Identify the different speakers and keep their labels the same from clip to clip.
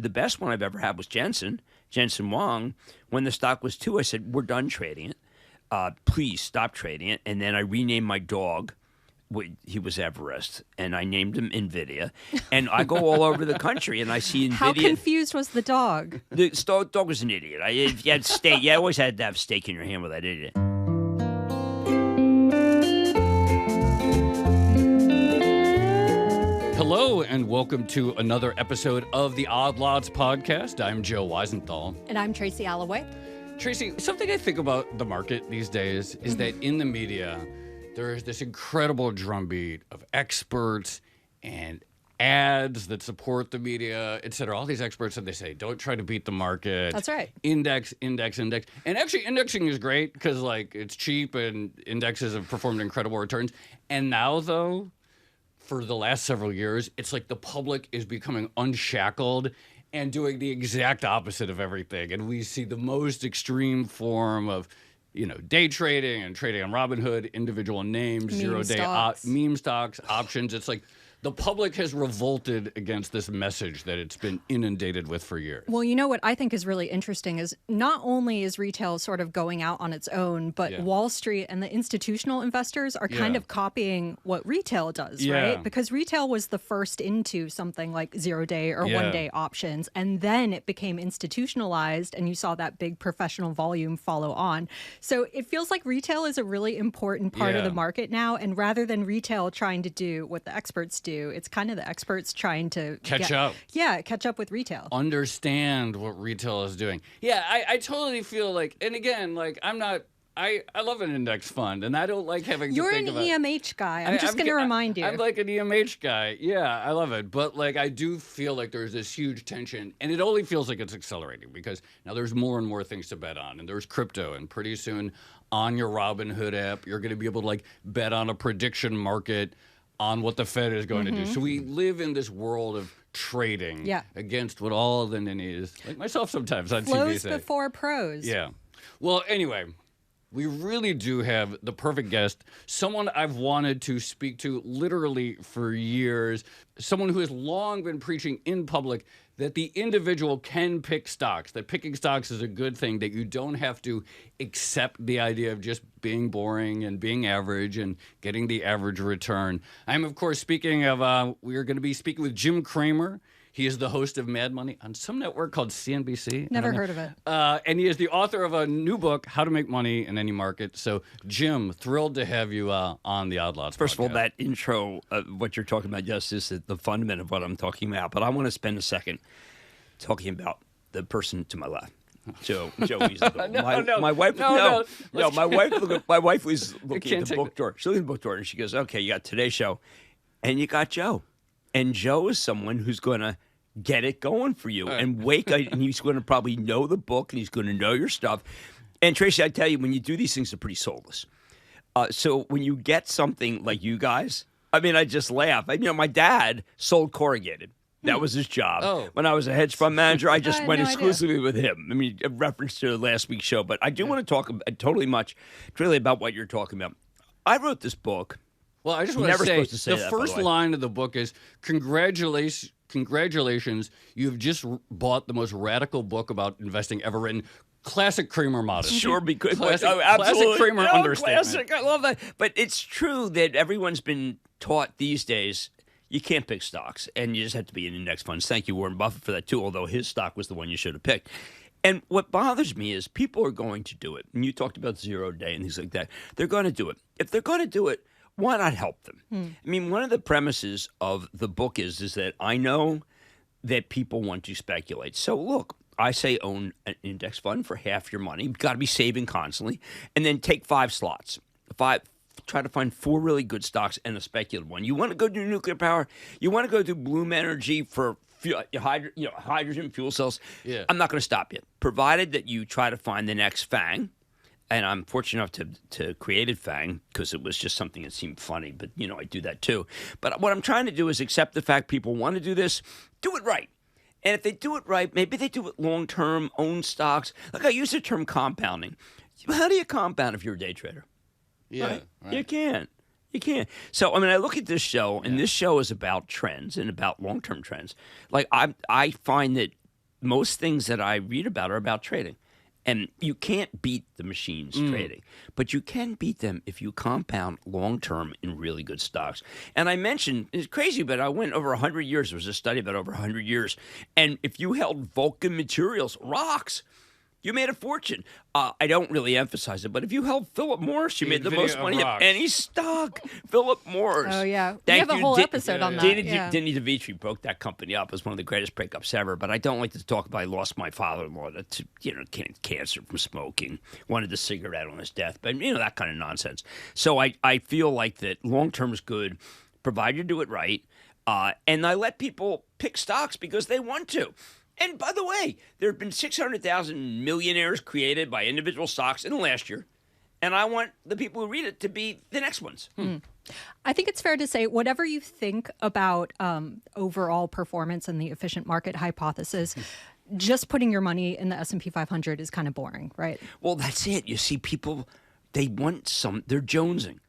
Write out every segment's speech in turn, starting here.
Speaker 1: the best one I've ever had was Jensen Huang. When the stock was 2, I said, we're done trading it. Please stop trading it. And then I renamed my dog. He was Everest, and I named him NVIDIA. And I go all over the country, and I see NVIDIA.
Speaker 2: How confused was the dog?
Speaker 1: The dog was an idiot. If you had steak, you always had to have steak in your hand with that idiot.
Speaker 3: Hello, and welcome to another episode of the Odd Lots podcast. I'm Joe Weisenthal.
Speaker 2: And I'm Tracy Alloway.
Speaker 3: Tracy, something I think about the market these days is that in the media, there is this incredible drumbeat of experts and ads that support the media, et cetera. All these experts, and they say, don't try to beat the market.
Speaker 2: That's right.
Speaker 3: Index. And actually, indexing is great because, like, it's cheap and indexes have performed incredible returns. And now, though, for the last several years, it's like the public is becoming unshackled and doing the exact opposite of everything. And we see the most extreme form of, day trading and trading on Robinhood, individual names, zero-day meme stocks, options. It's like the public has revolted against this message that it's been inundated with for years.
Speaker 2: Well, you know what I think is really interesting is not only is retail sort of going out on its own, but Wall Street and the institutional investors are kind of copying what retail does, right? Because retail was the first into something like zero-day or one-day options, and then it became institutionalized, and you saw that big professional volume follow on. So it feels like retail is a really important part of the market now, and rather than retail trying to do what the experts do, it's kind of the experts trying to
Speaker 3: catch up.
Speaker 2: Yeah, catch up with retail.
Speaker 3: Understand what retail is doing. Yeah, I totally feel like, and again, like I love an index fund, and I don't like having to think about...
Speaker 2: You're an EMH guy. I'm just going to remind you.
Speaker 3: I'm like an EMH guy. Yeah, I love it. But like, I do feel like there's this huge tension, and it only feels like it's accelerating because now there's more and more things to bet on, and there's crypto, and pretty soon on your Robinhood app, you're going to be able to like bet on a prediction market on what the Fed is going to do. So we live in this world of trading against what all the ninnies, like myself sometimes on
Speaker 2: Flows
Speaker 3: TV say.
Speaker 2: before pros.
Speaker 3: Yeah. Well, anyway, we really do have the perfect guest, someone I've wanted to speak to literally for years, someone who has long been preaching in public that the individual can pick stocks, that picking stocks is a good thing, that you don't have to accept the idea of just being boring and being average and getting the average return. I'm, of course, speaking of, we are going to be speaking with Jim Cramer. He is the host of Mad Money on some network called CNBC.
Speaker 2: Never heard of it.
Speaker 3: And he is the author of a new book, How to Make Money in Any Market. So, Jim, thrilled to have you on the Odd Lots
Speaker 1: First
Speaker 3: podcast.
Speaker 1: of all, that intro, what you're talking about, just is the fundament of what I'm talking about. But I want to spend a second talking about the person to my left. Joe Weisenthal. My wife was looking at the book door. She looked at the book door and she goes, "Okay, you got Today's Show, and you got Joe, and Joe is someone who's going to get it going for you and and he's going to probably know the book and he's going to know your stuff." And Tracy, I tell you, when you do these things, they're pretty soulless. So when you get something like you guys, I mean, I just laugh. My dad sold corrugated. That was his job. When I was a hedge fund manager, I just went exclusively with him. I mean, a reference to last week's show. But I do want to talk really about what you're talking about. I wrote this book.
Speaker 3: Well, I just want to say the first line of the book is, congratulations, you've just bought the most radical book about investing ever written. Classic Cramer modesty.
Speaker 1: Sure, because
Speaker 3: absolutely. Classic Cramer understatement.
Speaker 1: Classic, I love that. But it's true that everyone's been taught these days you can't pick stocks, and you just have to be in index funds. Thank you, Warren Buffett, for that, too, although his stock was the one you should have picked. And what bothers me is people are going to do it. And you talked about zero-day and things like that. They're going to do it. If they're going to do it, why not help them? I mean, one of the premises of the book is that I know that people want to speculate. So, look, I say own an index fund for half your money. You've got to be saving constantly. And then take 5 slots. Try to find 4 really good stocks and a speculative one. You want to go do nuclear power? You want to go do Bloom Energy for hydrogen fuel cells?
Speaker 3: Yeah.
Speaker 1: I'm not going to stop you, provided that you try to find the next FANG. And I'm fortunate enough to create FANG because it was just something that seemed funny. But, I do that too. But what I'm trying to do is accept the fact people want to do this, do it right. And if they do it right, maybe they do it long-term, own stocks. Like I use the term compounding. How do you compound if you're a day trader?
Speaker 3: Yeah, right.
Speaker 1: You can't. So, I mean, I look at this show, and this show is about trends and about long-term trends. Like, I find that most things that I read about are about trading. And you can't beat the machines trading, but you can beat them if you compound long-term in really good stocks. And I mentioned, it's crazy, but I went over 100 years. There was a study about over 100 years. And if you held Vulcan Materials, rocks, you made a fortune. I don't really emphasize it, but if you held Philip Morris, you made the most money of any stock. Philip Morris.
Speaker 2: Oh, yeah. We have a whole episode on that.
Speaker 1: Denny DeVitri broke that company up. It was one of the greatest breakups ever, but I don't like to talk about I lost my father-in-law to cancer from smoking, wanted a cigarette on his death, but, that kind of nonsense. So I feel like that long-term is good, provided you do it right, and I let people pick stocks because they want to. And by the way, there have been 600,000 millionaires created by individual stocks in the last year. And I want the people who read it to be the next ones.
Speaker 2: I think it's fair to say whatever you think about overall performance and the efficient market hypothesis, just putting your money in the S&P 500 is kind of boring, right?
Speaker 1: Well, that's it. You see, people, they're jonesing.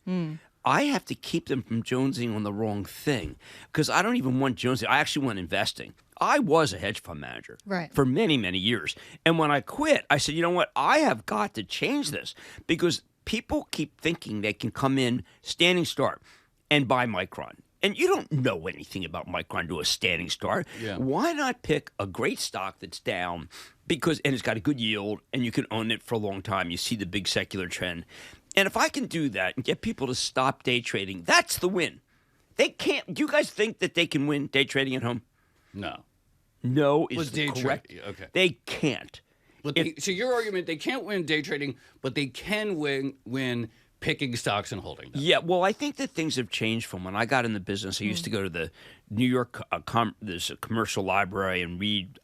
Speaker 1: I have to keep them from jonesing on the wrong thing because I don't even want jonesing. I actually want investing. I was a hedge fund manager for many, many years. And when I quit, I said, you know what? I have got to change this because people keep thinking they can come in standing start and buy Micron. And you don't know anything about Micron to a standing start. Yeah. Why not pick a great stock that's down and it's got a good yield and you can own it for a long time? You see the big secular trend. And if I can do that and get people to stop day trading, that's the win. They can't. Do you guys think that they can win day trading at home? No is correct.
Speaker 3: Okay.
Speaker 1: They can't.
Speaker 3: So your argument, they can't win day trading, but they can win picking stocks and holding them.
Speaker 1: Yeah, well, I think that things have changed from when I got in the business. I used to go to the New York there's a commercial library and read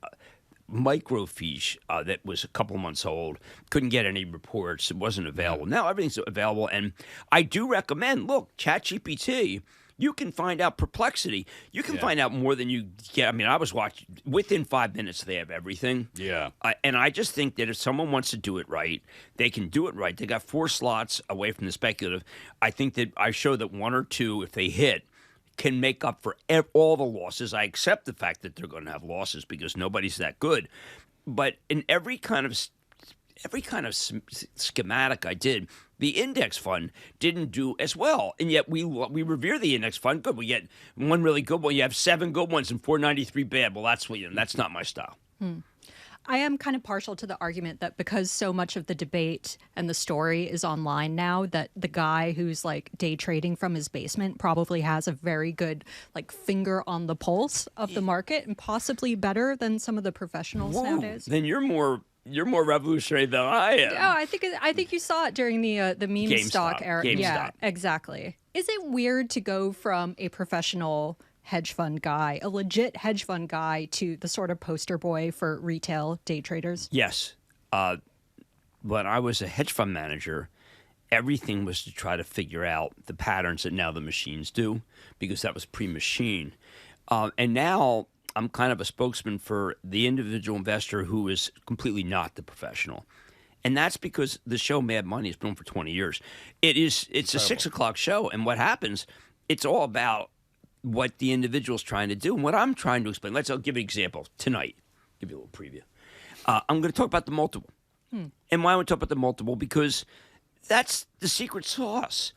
Speaker 1: microfiche that was a couple of months old. Couldn't get any reports. It wasn't available. Now everything's available. And I do recommend, look, ChatGPT, you can find out Perplexity. You can find out more than you get. I mean, I was watching. Within 5 minutes, they have everything.
Speaker 3: Yeah.
Speaker 1: And I just think that if someone wants to do it right, they can do it right. They got 4 slots away from the speculative. I think that I show that 1 or 2, if they hit, can make up for all the losses. I accept the fact that they're going to have losses because nobody's that good. But in every kind of schematic I did, the index fund didn't do as well, and yet we revere the index fund. Good, we get one really good one. You have 7 good ones and 493 bad. Well, that's not my style.
Speaker 2: I am kind of partial to the argument that because so much of the debate and the story is online now, that the guy who's like day trading from his basement probably has a very good finger on the pulse of the market and possibly better than some of the professionals nowadays.
Speaker 1: Then you're more revolutionary than I am.
Speaker 2: Oh, I think you saw it during the meme stock era.
Speaker 1: GameStop.
Speaker 2: Yeah, exactly. Is it weird to go from a professional hedge fund guy, a legit hedge fund guy, to the sort of poster boy for retail day traders?
Speaker 1: Yes. When I was a hedge fund manager, everything was to try to figure out the patterns that now the machines do, because that was pre-machine. And now I'm kind of a spokesman for the individual investor who is completely not the professional. And that's because the show Mad Money has been on for 20 years. It's a 6 o'clock show. And what happens, it's all about what the individual's trying to do. And what I'm trying to explain, I'll give you an example tonight. Give you a little preview. I'm going to talk about the multiple. And why I want to talk about the multiple? Because that's the secret sauce.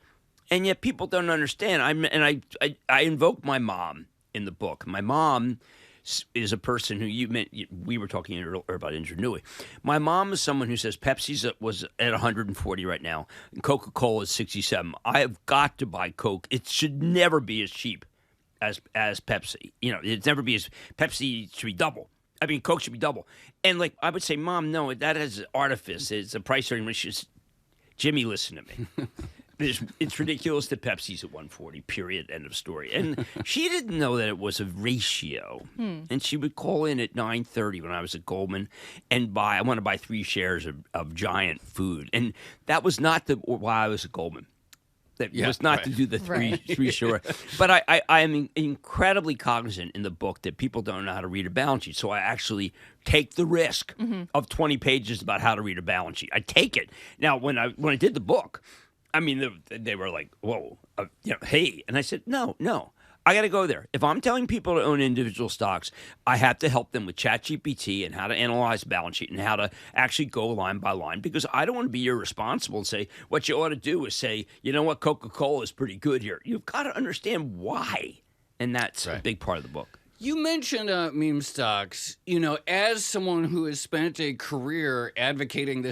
Speaker 1: And yet people don't understand. I invoke my mom in the book. My mom is a person who we were talking earlier about ingenuity. My mom is someone who says Pepsi's was at 140 right now, and Coca-Cola is 67. I have got to buy Coke. It should never be as cheap as Pepsi. It's never be as Pepsi should be double. I mean, Coke should be double. And I would say, Mom, no, that is artifice. It's a price range. Jimmy, listen to me. It's ridiculous that Pepsi's at 140, period, end of story. And she didn't know that it was a ratio. And she would call in at 9:30 when I was at Goldman and I want to buy 3 shares of Giant Food. And that was not why I was at Goldman. That was not to do the three share. But I am incredibly cognizant in the book that people don't know how to read a balance sheet. So I actually take the risk of 20 pages about how to read a balance sheet. I take it. Now, when I did the book, I mean, they were like, whoa, hey. And I said, no. I got to go there. If I'm telling people to own individual stocks, I have to help them with ChatGPT and how to analyze a balance sheet and how to actually go line by line, because I don't want to be irresponsible and say what you ought to do is say, you know what, Coca-Cola is pretty good here. You've got to understand why, and that's a big part of the book.
Speaker 3: You mentioned meme stocks. You know, as someone who has spent a career advocating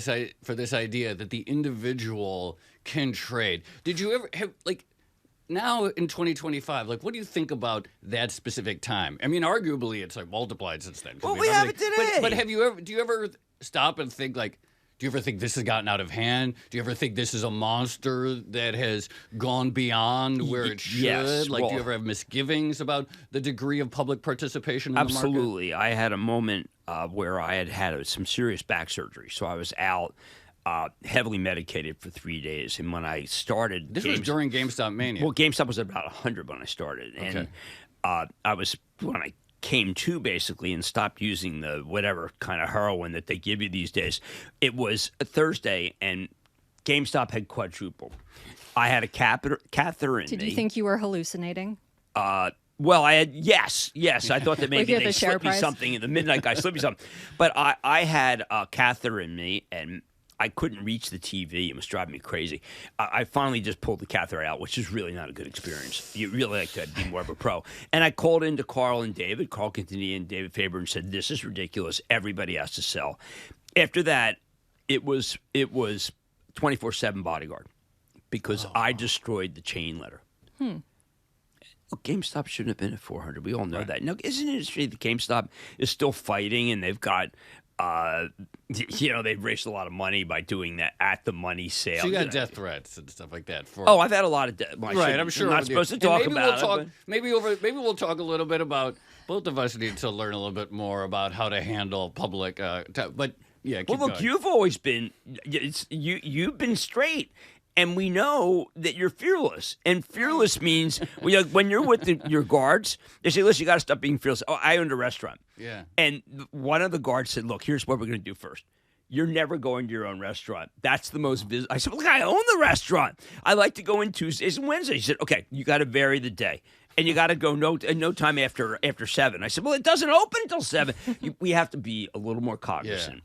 Speaker 3: for this idea that the individual can trade, did you ever have, like, now in 2025, like, what do you think about that specific time? I mean, arguably, it's like multiplied since then.
Speaker 1: Well, we have it today.
Speaker 3: But do you ever stop and think, like, do you ever think this has gotten out of hand? Do you ever think this is a monster that has gone beyond where it should?
Speaker 1: Yes.
Speaker 3: Like, do you ever have misgivings about the degree of public participation in the market?
Speaker 1: Absolutely. I had a moment where I had some serious back surgery, so I was out heavily medicated for 3 days. And when I started...
Speaker 3: This was during GameStop Mania.
Speaker 1: Well, GameStop was about 100 when I started. And when I came to, basically, and stopped using the whatever kind of heroin that they give you these days, it was a Thursday, and GameStop had quadrupled. I had a catheter in me.
Speaker 2: Did you think you were hallucinating?
Speaker 1: Well, I had yes. I thought that maybe
Speaker 2: Like
Speaker 1: they slipped me something. The midnight guy slipped me something. But I had a catheter in me, and I couldn't reach the TV. It was driving me crazy. I finally just pulled the catheter out, which is really not a good experience. You really like to be more of a pro. And I called into Carl and David, Carl Quintanilla and David Faber, and said, this is ridiculous. Everybody has to sell. After that, it was 24/7 bodyguard, because I destroyed the chain letter. Look, GameStop shouldn't have been at 400. We all know that. Now, isn't it interesting that GameStop is still fighting, and they've got... they've raised a lot of money by doing that at the money sale.
Speaker 3: So you got death threats and stuff like that.
Speaker 1: I've had a lot of death.
Speaker 3: Right, I'm sure.
Speaker 1: I'm not supposed to talk about it.
Speaker 3: Maybe we'll talk a little bit about. Both of us need to learn a little bit more about how to handle public. But yeah, keep
Speaker 1: well, look,
Speaker 3: going.
Speaker 1: you've always been. You've been straight. And we know that you're fearless. And fearless means when you're with your guards, they say, listen, you got to stop being fearless. Oh, I owned a restaurant. Yeah. And one of the guards said, look, here's what we're going to do first. You're never going to your own restaurant. That's the most I said, look, I own the restaurant. I like to go in Tuesdays and Wednesdays. He said, okay, you got to vary the day. And you got to go no time after 7. I said, well, it doesn't open until 7. We have to be a little more cognizant,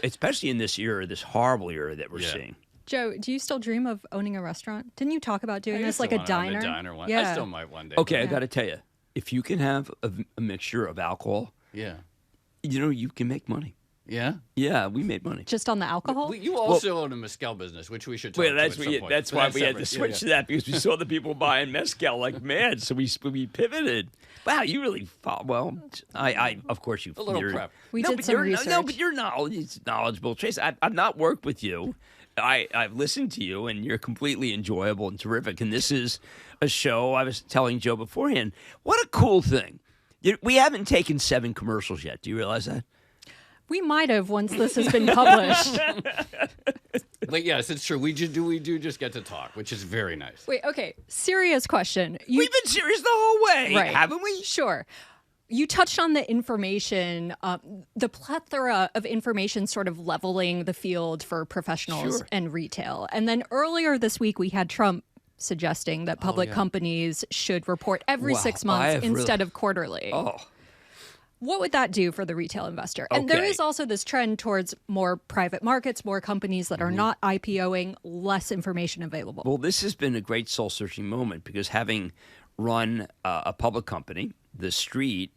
Speaker 1: especially in this era, this horrible era that we're seeing.
Speaker 2: Joe, do you still dream of owning a restaurant? Didn't you talk about doing this like a diner?
Speaker 3: Yeah. I still might one day.
Speaker 1: Okay, I got to tell you, if you can have a mixture of alcohol, you can make money.
Speaker 3: Yeah?
Speaker 1: Yeah, we made money.
Speaker 2: Just on the alcohol?
Speaker 3: You also own a mezcal business, which we should talk about at some point.
Speaker 1: That's why we had to switch to that, because we saw the people buying mezcal like mad, so we pivoted. Wow, you really fought. Well, I of course you.
Speaker 3: A little prep.
Speaker 2: We did some research.
Speaker 1: No, but you're knowledgeable. Trace, I've not worked with you. I've listened to you, and you're completely enjoyable and terrific. And this is a show, I was telling Joe beforehand, what a cool thing. We haven't taken 7 commercials yet. Do you realize that?
Speaker 2: We might have once this has been published.
Speaker 3: But yes, it's true. We do just get to talk, which is very nice.
Speaker 2: Wait, okay. Serious question.
Speaker 1: We've been serious the whole way, haven't we?
Speaker 2: Sure. You touched on the information, the plethora of information sort of leveling the field for professionals and retail. And then earlier this week, we had Trump suggesting that public companies should report every 6 months instead of quarterly. What would that do for the retail investor? And there is also this trend towards more private markets, more companies that are not IPOing, less information available.
Speaker 1: Well, this has been a great soul-searching moment, because having run a public company, The Street,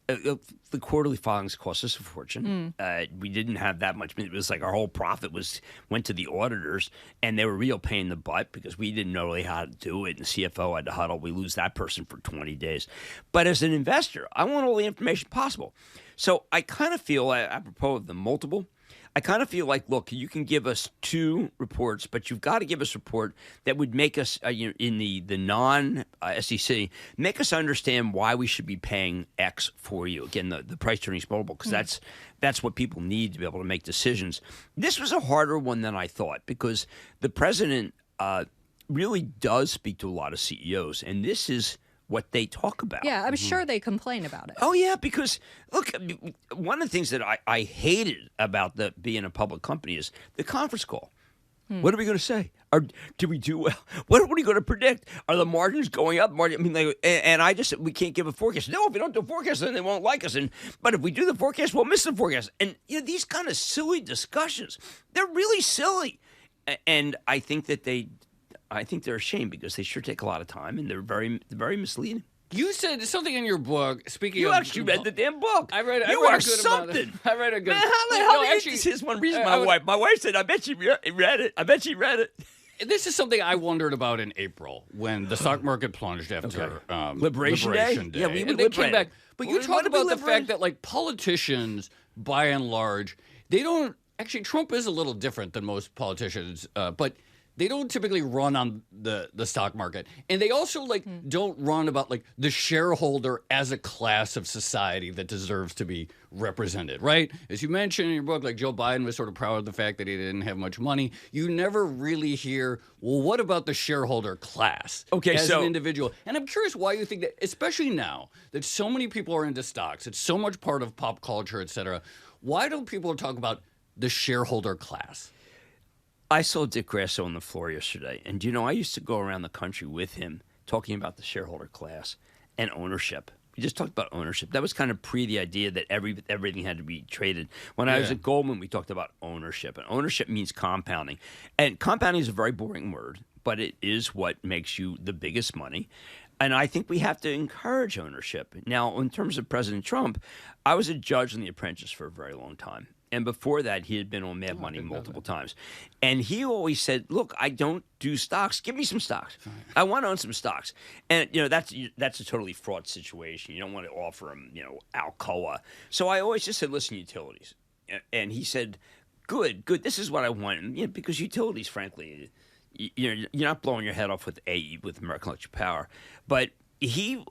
Speaker 1: the quarterly filings cost us a fortune. We didn't have that much. It was like our whole profit went to the auditors, and they were real pain in the butt because we didn't know really how to do it. And the CFO had to huddle. We lose that person for 20 days. But as an investor, I want all the information possible. So I kind of feel, apropos of the multiple, I kind of feel like, look, you can give us 2 reports, but you've got to give us a report that would make us, in the non-SEC, make us understand why we should be paying X for you. Again, the price earnings multiple, because that's what people need to be able to make decisions. This was a harder one than I thought, because the president really does speak to a lot of CEOs, and this is what they talk about.
Speaker 2: Yeah, I'm sure they complain about it.
Speaker 1: Oh, yeah, because, look, one of the things that I hated about being a public company is the conference call. What are we going to say? Did we do well? What are we going to predict? Are the margins going up? And I just said, we can't give a forecast. No, if we don't do a forecast, then they won't like us. But if we do the forecast, we'll miss the forecast. And these kind of silly discussions, they're really silly. And I think that they're ashamed because they sure take a lot of time and they're very, very misleading.
Speaker 3: You said something in your book. Speaking
Speaker 1: you
Speaker 3: of,
Speaker 1: actually read the damn book.
Speaker 3: I read.
Speaker 1: You
Speaker 3: I read
Speaker 1: are
Speaker 3: a good
Speaker 1: something.
Speaker 3: I read a good.
Speaker 1: Man, how the hell? This is one reason my wife said, "I bet she read it. I bet she read it."
Speaker 3: This is something I wondered about in April when the stock market plunged after
Speaker 1: Liberation Day.
Speaker 3: Yeah,
Speaker 1: we
Speaker 3: and they came back. But you talked about the fact that like politicians, by and large, they don't. Actually, Trump is a little different than most politicians, but they don't typically run on the stock market. And they also don't run about like the shareholder as a class of society that deserves to be represented, right? As you mentioned in your book, like Joe Biden was sort of proud of the fact that he didn't have much money. You never really hear, well, what about the shareholder class as an individual? And I'm curious why you think that, especially now that so many people are into stocks, it's so much part of pop culture, et cetera. Why don't people talk about the shareholder class?
Speaker 1: I saw Dick Grasso on the floor yesterday, and I used to go around the country with him talking about the shareholder class and ownership. We just talked about ownership. That was kind of pre the idea that everything had to be traded. When I was at Goldman, we talked about ownership, and ownership means compounding. And compounding is a very boring word, but it is what makes you the biggest money. And I think we have to encourage ownership. Now, in terms of President Trump, I was a judge on The Apprentice for a very long time. And before that, he had been on Mad Money multiple times. And he always said, look, I don't do stocks. Give me some stocks. I want to own some stocks. And, that's a totally fraud situation. You don't want to offer him, Alcoa. So I always just said, listen, utilities. And he said, good. This is what I want. Because utilities, frankly, you're not blowing your head off with American Electric Power. But he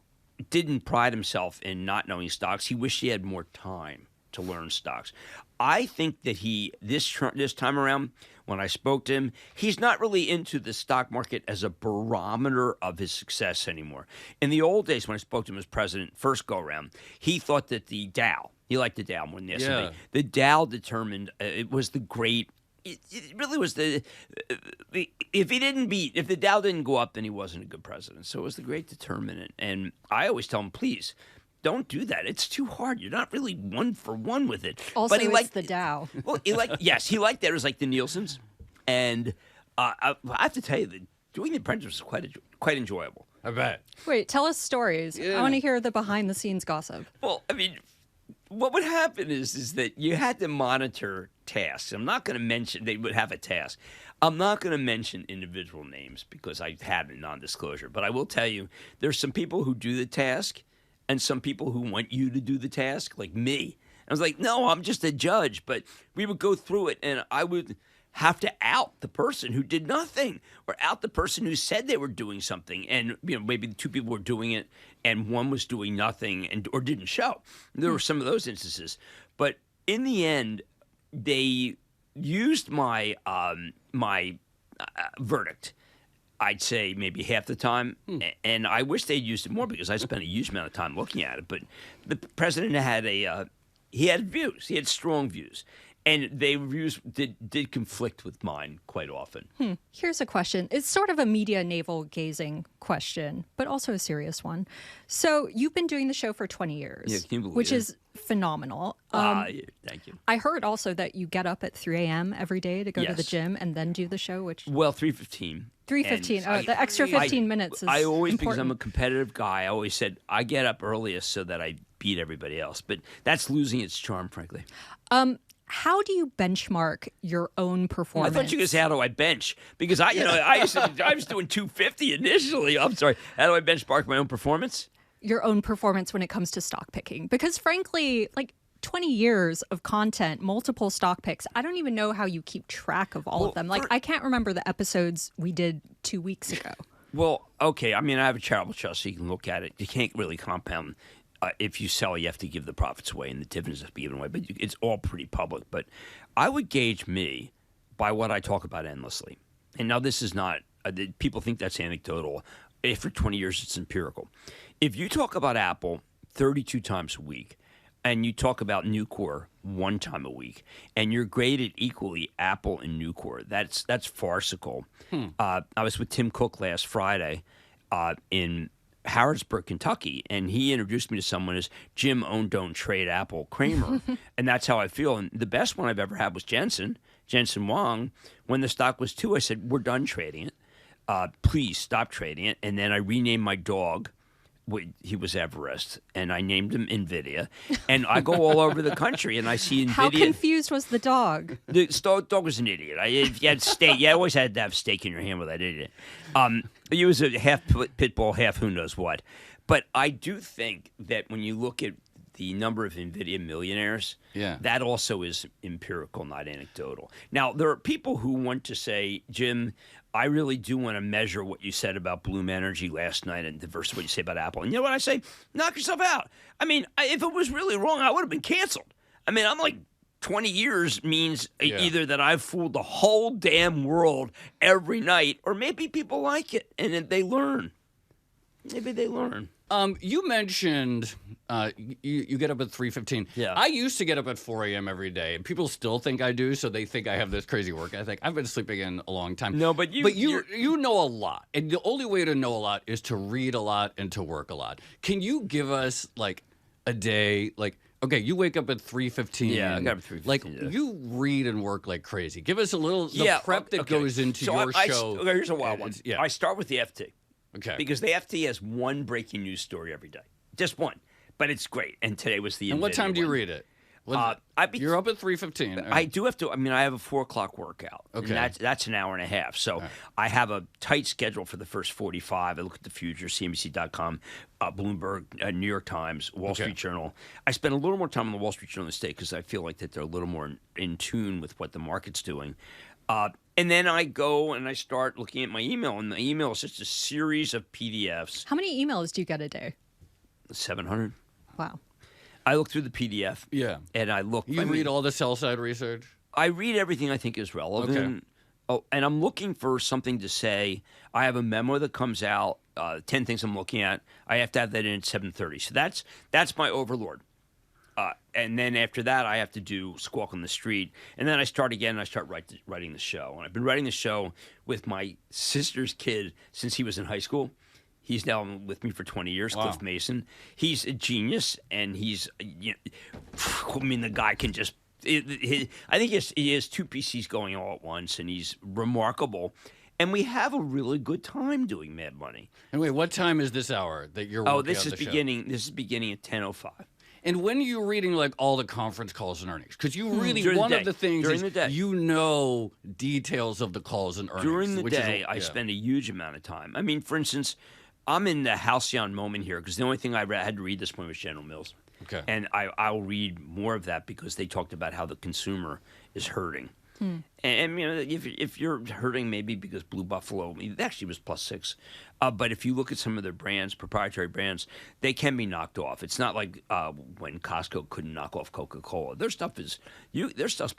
Speaker 1: didn't pride himself in not knowing stocks. He wished he had more time to learn stocks. I think that this time around, when I spoke to him, he's not really into the stock market as a barometer of his success anymore. In the old days, when I spoke to him as president, first go around, he thought that the Dow, he liked the Dow more than the S&P. The Dow determined it was the great. It really was if the Dow didn't go up, then he wasn't a good president. So it was the great determinant. And I always tell him, please, don't do that. It's too hard. You're not really one for one with it.
Speaker 2: Also, but it's the Dow.
Speaker 1: Well, he liked that. It was like the Nielsen's. And I have to tell you that doing The Apprentice was quite enjoyable.
Speaker 3: I bet.
Speaker 2: Wait, tell us stories. Yeah. I want to hear the behind-the-scenes gossip.
Speaker 1: Well, I mean, what would happen is that you had to monitor tasks. I'm not going to mention they would have a task. I'm not going to mention individual names because I've had a non-disclosure. But I will tell you, there's some people who do the task and some people who want you to do the task, like me. I was like, no, I'm just a judge. But we would go through it, and I would have to out the person who did nothing or out the person who said they were doing something. And maybe the two people were doing it, and one was doing nothing or didn't show. There were some of those instances. But in the end, they used my verdict, I'd say maybe half the time, and I wish they'd used it more because I spent a huge amount of time looking at it. But the president had he had views. He had strong views, and their views did conflict with mine quite often.
Speaker 2: Here's a question. It's sort of a media navel-gazing question, but also a serious one. So you've been doing the show for 20 years, which is phenomenal.
Speaker 1: Thank you.
Speaker 2: I heard also that you get up at 3 a.m. every day to go to the gym and then do the show, which...
Speaker 1: Well, 3:15.
Speaker 2: 3:15. Oh, the extra 15 minutes is
Speaker 1: I always,
Speaker 2: important.
Speaker 1: because I'm a competitive guy, I always said I get up earliest so that I beat everybody else. But that's losing its charm, frankly.
Speaker 2: How do you benchmark your own performance?
Speaker 1: I thought you could say, how do I bench? Because I was doing 250 initially. I'm sorry. How do I benchmark my own performance?
Speaker 2: Your own performance when it comes to stock picking. Because frankly, 20 years of content, multiple stock picks. I don't even know how you keep track of all of them. I can't remember the episodes we did 2 weeks ago.
Speaker 1: Well, okay. I mean, I have a charitable trust, so you can look at it. You can't really compound. If you sell, you have to give the profits away, and the dividends have to be given away. But it's all pretty public. But I would gauge me by what I talk about endlessly. And now this is not people think that's anecdotal. For 20 years, it's empirical. If you talk about Apple 32 times a week, and you talk about Nucor one time a week, and you're graded equally Apple and Nucor. That's farcical. I was with Tim Cook last Friday in Harrisburg, Kentucky, and he introduced me to someone as Jim Own Don't Trade Apple Cramer, and that's how I feel. And the best one I've ever had was Jensen Huang. When the stock was 2, I said, we're done trading it. Please stop trading it. And then I renamed my dog. He was Everest, and I named him NVIDIA. And I go all over the country, and I see NVIDIA.
Speaker 2: How confused was the dog?
Speaker 1: The dog was an idiot. If you had steak, you always had to have steak in your hand with that idiot. He was a half pit bull, half who knows what. But I do think that when you look at the number of NVIDIA millionaires, that also is empirical, not anecdotal. Now, there are people who want to say, Jim, I really do want to measure what you said about Bloom Energy last night and versus what you say about Apple. And you know what I say? Knock yourself out. I mean, if it was really wrong, I would have been canceled. I mean, I'm like 20 years means either that I've fooled the whole damn world every night, or maybe people like it and they learn. Maybe they learn.
Speaker 3: You mentioned you get up at 3:15.
Speaker 1: Yeah.
Speaker 3: I used to get up at 4 a.m. every day, and people still think I do, so they think I have this crazy work ethic. I've been sleeping in a long time.
Speaker 1: No, but
Speaker 3: you know a lot, and the only way to know a lot is to read a lot and to work a lot. Can you give us like a day, like? Okay, you wake up at 3:15.
Speaker 1: Yeah, I got up at 3:15.
Speaker 3: Like, you read and work like crazy. Give us a little the prep that goes into your show.
Speaker 1: Here's a wild one.
Speaker 3: Yeah.
Speaker 1: I start with the FT.
Speaker 3: Okay.
Speaker 1: Because the FT has one breaking news story every day. Just one. But it's great. And today was the
Speaker 3: And what
Speaker 1: NVIDIA
Speaker 3: time do you
Speaker 1: one.
Speaker 3: read it? You're up at 3:15.
Speaker 1: I do have to. I mean, I have a 4 o'clock workout.
Speaker 3: Okay.
Speaker 1: And that's an hour and a half. So I have a tight schedule for the first 45. I look at the future, CNBC.com, Bloomberg, New York Times, Wall Street Journal. I spend a little more time on the Wall Street Journal this day because I feel like that they're a little more in tune with what the market's doing. And then I go and I start looking at my email, and the email is just a series of PDFs.
Speaker 2: How many emails do you get a day?
Speaker 1: 700.
Speaker 2: Wow.
Speaker 1: I look through the PDF.
Speaker 3: Yeah.
Speaker 1: And I look.
Speaker 3: You read all the sell-side research?
Speaker 1: I read everything I think is relevant.
Speaker 3: Okay.
Speaker 1: Oh, and I'm looking for something to say. I have a memo that comes out, 10 things I'm looking at. I have to have that in at 7:30. So that's my overlord. And then after that, I have to do Squawk on the Street. And then I start again, and I start writing the show. And I've been writing the show with my sister's kid since he was in high school. He's now with me for 20 years,
Speaker 3: Wow.
Speaker 1: Cliff Mason. He's a genius, and he's, I mean, the guy can just, I think he has 2 PCs going all at once, and he's remarkable. And we have a really good time doing Mad Money.
Speaker 3: And wait, what time is this hour that you're working
Speaker 1: this
Speaker 3: on
Speaker 1: is
Speaker 3: the show?
Speaker 1: This is beginning at 10:05.
Speaker 3: And when are you reading like all the conference calls and earnings? Because you really,
Speaker 1: During the
Speaker 3: one of
Speaker 1: day.
Speaker 3: the things
Speaker 1: During
Speaker 3: is
Speaker 1: the day.
Speaker 3: you know details of the calls and earnings.
Speaker 1: During the
Speaker 3: which is
Speaker 1: day, I spend a huge amount of time. I mean, for instance, I'm in the halcyon moment here because the only thing I had to read this morning was General Mills.
Speaker 3: Okay.
Speaker 1: And I'll read more of that because they talked about how the consumer is hurting. And if you're hurting maybe because Blue Buffalo, it actually was +6. But if you look at some of their brands, proprietary brands, they can be knocked off. It's not like when Costco couldn't knock off Coca-Cola. Their stuff's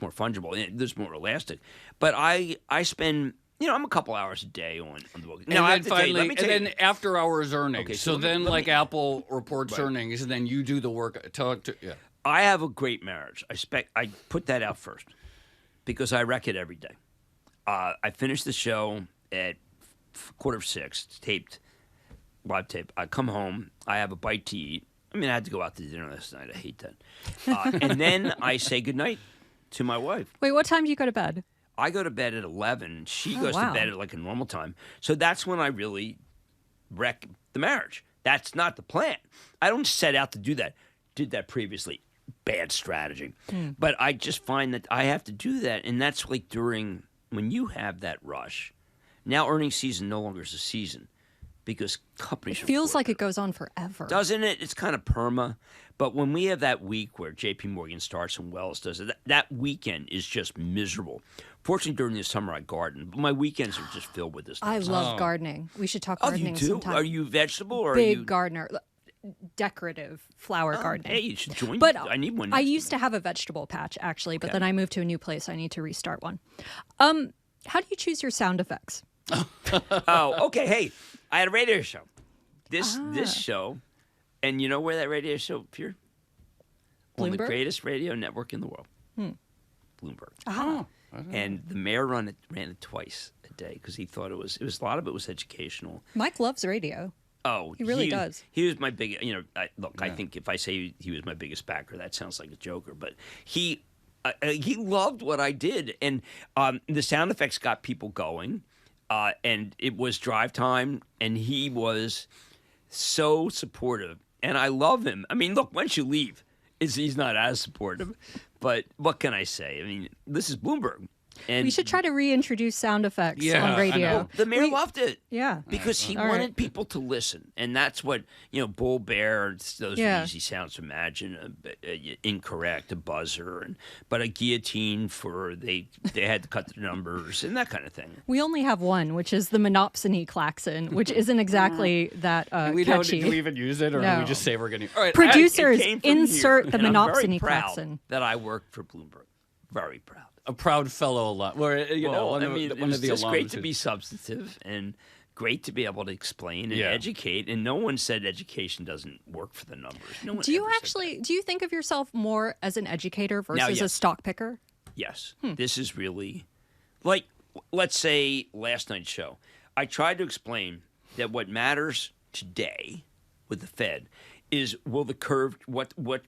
Speaker 1: more fungible. There's more elastic. But I spend, I'm a couple hours a day on the book. Now,
Speaker 3: and then then after hours earnings.
Speaker 1: Okay,
Speaker 3: so then Apple reports earnings, and then you do the work.
Speaker 1: I have a great marriage. I put that out first because I wreck it every day. I finish the show at 5:45, taped, live tape. I come home. I have a bite to eat. I mean, I had to go out to dinner last night. I hate that. And then I say goodnight to my wife.
Speaker 2: Wait, what time do you go to bed?
Speaker 1: I go to bed at 11, and she goes to bed at like a normal time. So that's when I really wreck the marriage. That's not the plan. I don't set out to do that. Did that previously. Bad strategy. But I just find that I have to do that, and that's like when you have that rush. Now earnings season no longer is a season because companies
Speaker 2: It feels like it goes on forever.
Speaker 1: Doesn't it? It's kind of perma. But when we have that week where JP Morgan starts and Wells does it, that weekend is just miserable. Fortunately, during the summer, I garden. But my weekends are just filled with this stuff.
Speaker 2: I love gardening. We should talk gardening
Speaker 1: you do?
Speaker 2: sometime.
Speaker 1: Are you vegetable or
Speaker 2: Big
Speaker 1: are you
Speaker 2: gardener? Decorative flower gardening.
Speaker 1: Hey, you should join.
Speaker 2: But
Speaker 1: I need one.
Speaker 2: I used to have a vegetable patch, actually, but then I moved to a new place. I need to restart one. How do you choose your sound effects?
Speaker 1: Oh, okay. Hey, I had a radio show. This show, and you know where that radio show appeared? on the
Speaker 2: Bloomberg?
Speaker 1: greatest radio network in the world. Bloomberg.
Speaker 2: Ah.
Speaker 1: And the mayor ran it twice a day because he thought it was a lot of it was educational.
Speaker 2: Mike loves radio.
Speaker 1: Oh,
Speaker 2: he really does.
Speaker 1: He was my big, I think if I say he was my biggest backer, that sounds like a joker, but he loved what I did, and the sound effects got people going, and it was drive time, and he was so supportive, and I love him. I mean, look, once you leave, he's not as supportive, but what can I say? I mean, this is Bloomberg. And
Speaker 2: we should try to reintroduce sound effects on radio.
Speaker 1: Well, the mayor loved it.
Speaker 2: Yeah.
Speaker 1: Because he wanted people to listen. And that's what, bull bear, those are easy sounds to imagine. Incorrect, a buzzer, but a guillotine for they had to cut the numbers and that kind of thing.
Speaker 2: We only have one, which is the monopsony klaxon, which isn't exactly that catchy.
Speaker 3: Do we even use it, or do we just say we're getting... All right,
Speaker 2: producers, insert the monopsony
Speaker 1: I'm very proud
Speaker 2: klaxon.
Speaker 1: that I worked for Bloomberg. Very proud.
Speaker 3: A proud fellow alum. One of the alums.
Speaker 1: Great to be substantive and great to be able to explain and educate. And no one said education doesn't work for the numbers. No one.
Speaker 2: Do you think of yourself more as an educator versus a stock picker?
Speaker 1: Yes. This is really like, let's say last night's show. I tried to explain that what matters today with the Fed is what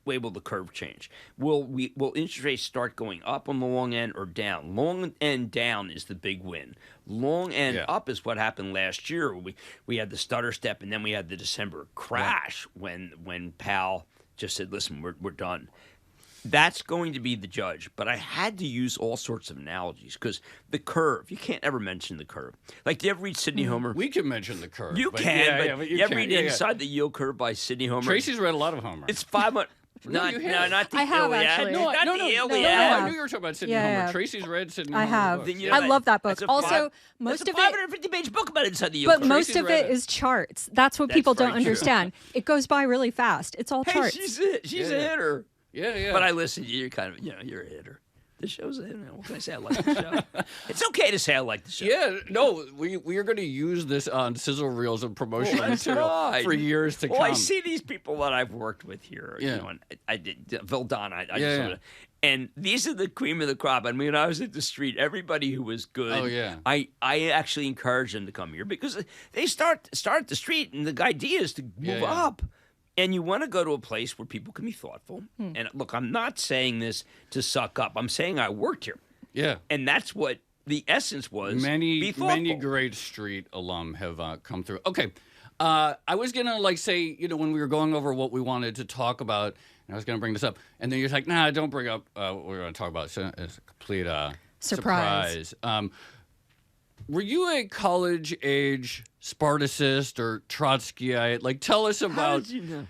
Speaker 1: way will the curve change? Will interest rates start going up on the long end or down? Long end down is the big win. Long end up is what happened last year. We had the stutter step, and then we had the December crash when Powell just said, "Listen, we're done." That's going to be the judge. But I had to use all sorts of analogies because the curve, you can't ever mention the curve. Like, do you ever read Sidney Homer?
Speaker 3: We can mention the curve.
Speaker 1: You can, but you ever read Inside the Yield Curve by Sidney Homer?
Speaker 3: Tracy's read a lot of Homer.
Speaker 1: It's 500. Not the
Speaker 2: I have,
Speaker 1: Iliad.
Speaker 2: actually.
Speaker 1: No,
Speaker 2: Not
Speaker 1: the Iliad.
Speaker 3: I knew you were talking about Sidney Homer. Tracy's read Sidney Homer.
Speaker 2: I have.
Speaker 3: Books.
Speaker 2: I love that book. Also, most of it.
Speaker 1: 550-page book about Inside the Yield Curve.
Speaker 2: But most of it is charts. That's what people don't understand. It goes by really fast. It's all charts.
Speaker 1: She's a hitter.
Speaker 3: Yeah.
Speaker 1: But I listen to you. You're kind of, you're a hitter. The show's a hitter. What can I say? I like the show. It's okay to say I like the show.
Speaker 3: Yeah, no, we are going to use this on sizzle reels and promotional material for years to come.
Speaker 1: I see these people that I've worked with here. And I did Vildon. And these are the cream of the crop. I mean, when I was at the street, everybody who was good, I actually encouraged them to come here because they start at the street, and the idea is to move up. And you want to go to a place where people can be thoughtful. And look, I'm not saying this to suck up. I'm saying I worked here.
Speaker 3: Yeah.
Speaker 1: And that's what the essence was.
Speaker 3: Many great street alum have come through. Okay. I was going to say, when we were going over what we wanted to talk about, and I was going to bring this up. And then you're like, nah, don't bring up what we're going to talk about. So it's a complete surprise. Were you a college-age Sparticist or Trotskyite? Like, tell us about...
Speaker 1: How did you know?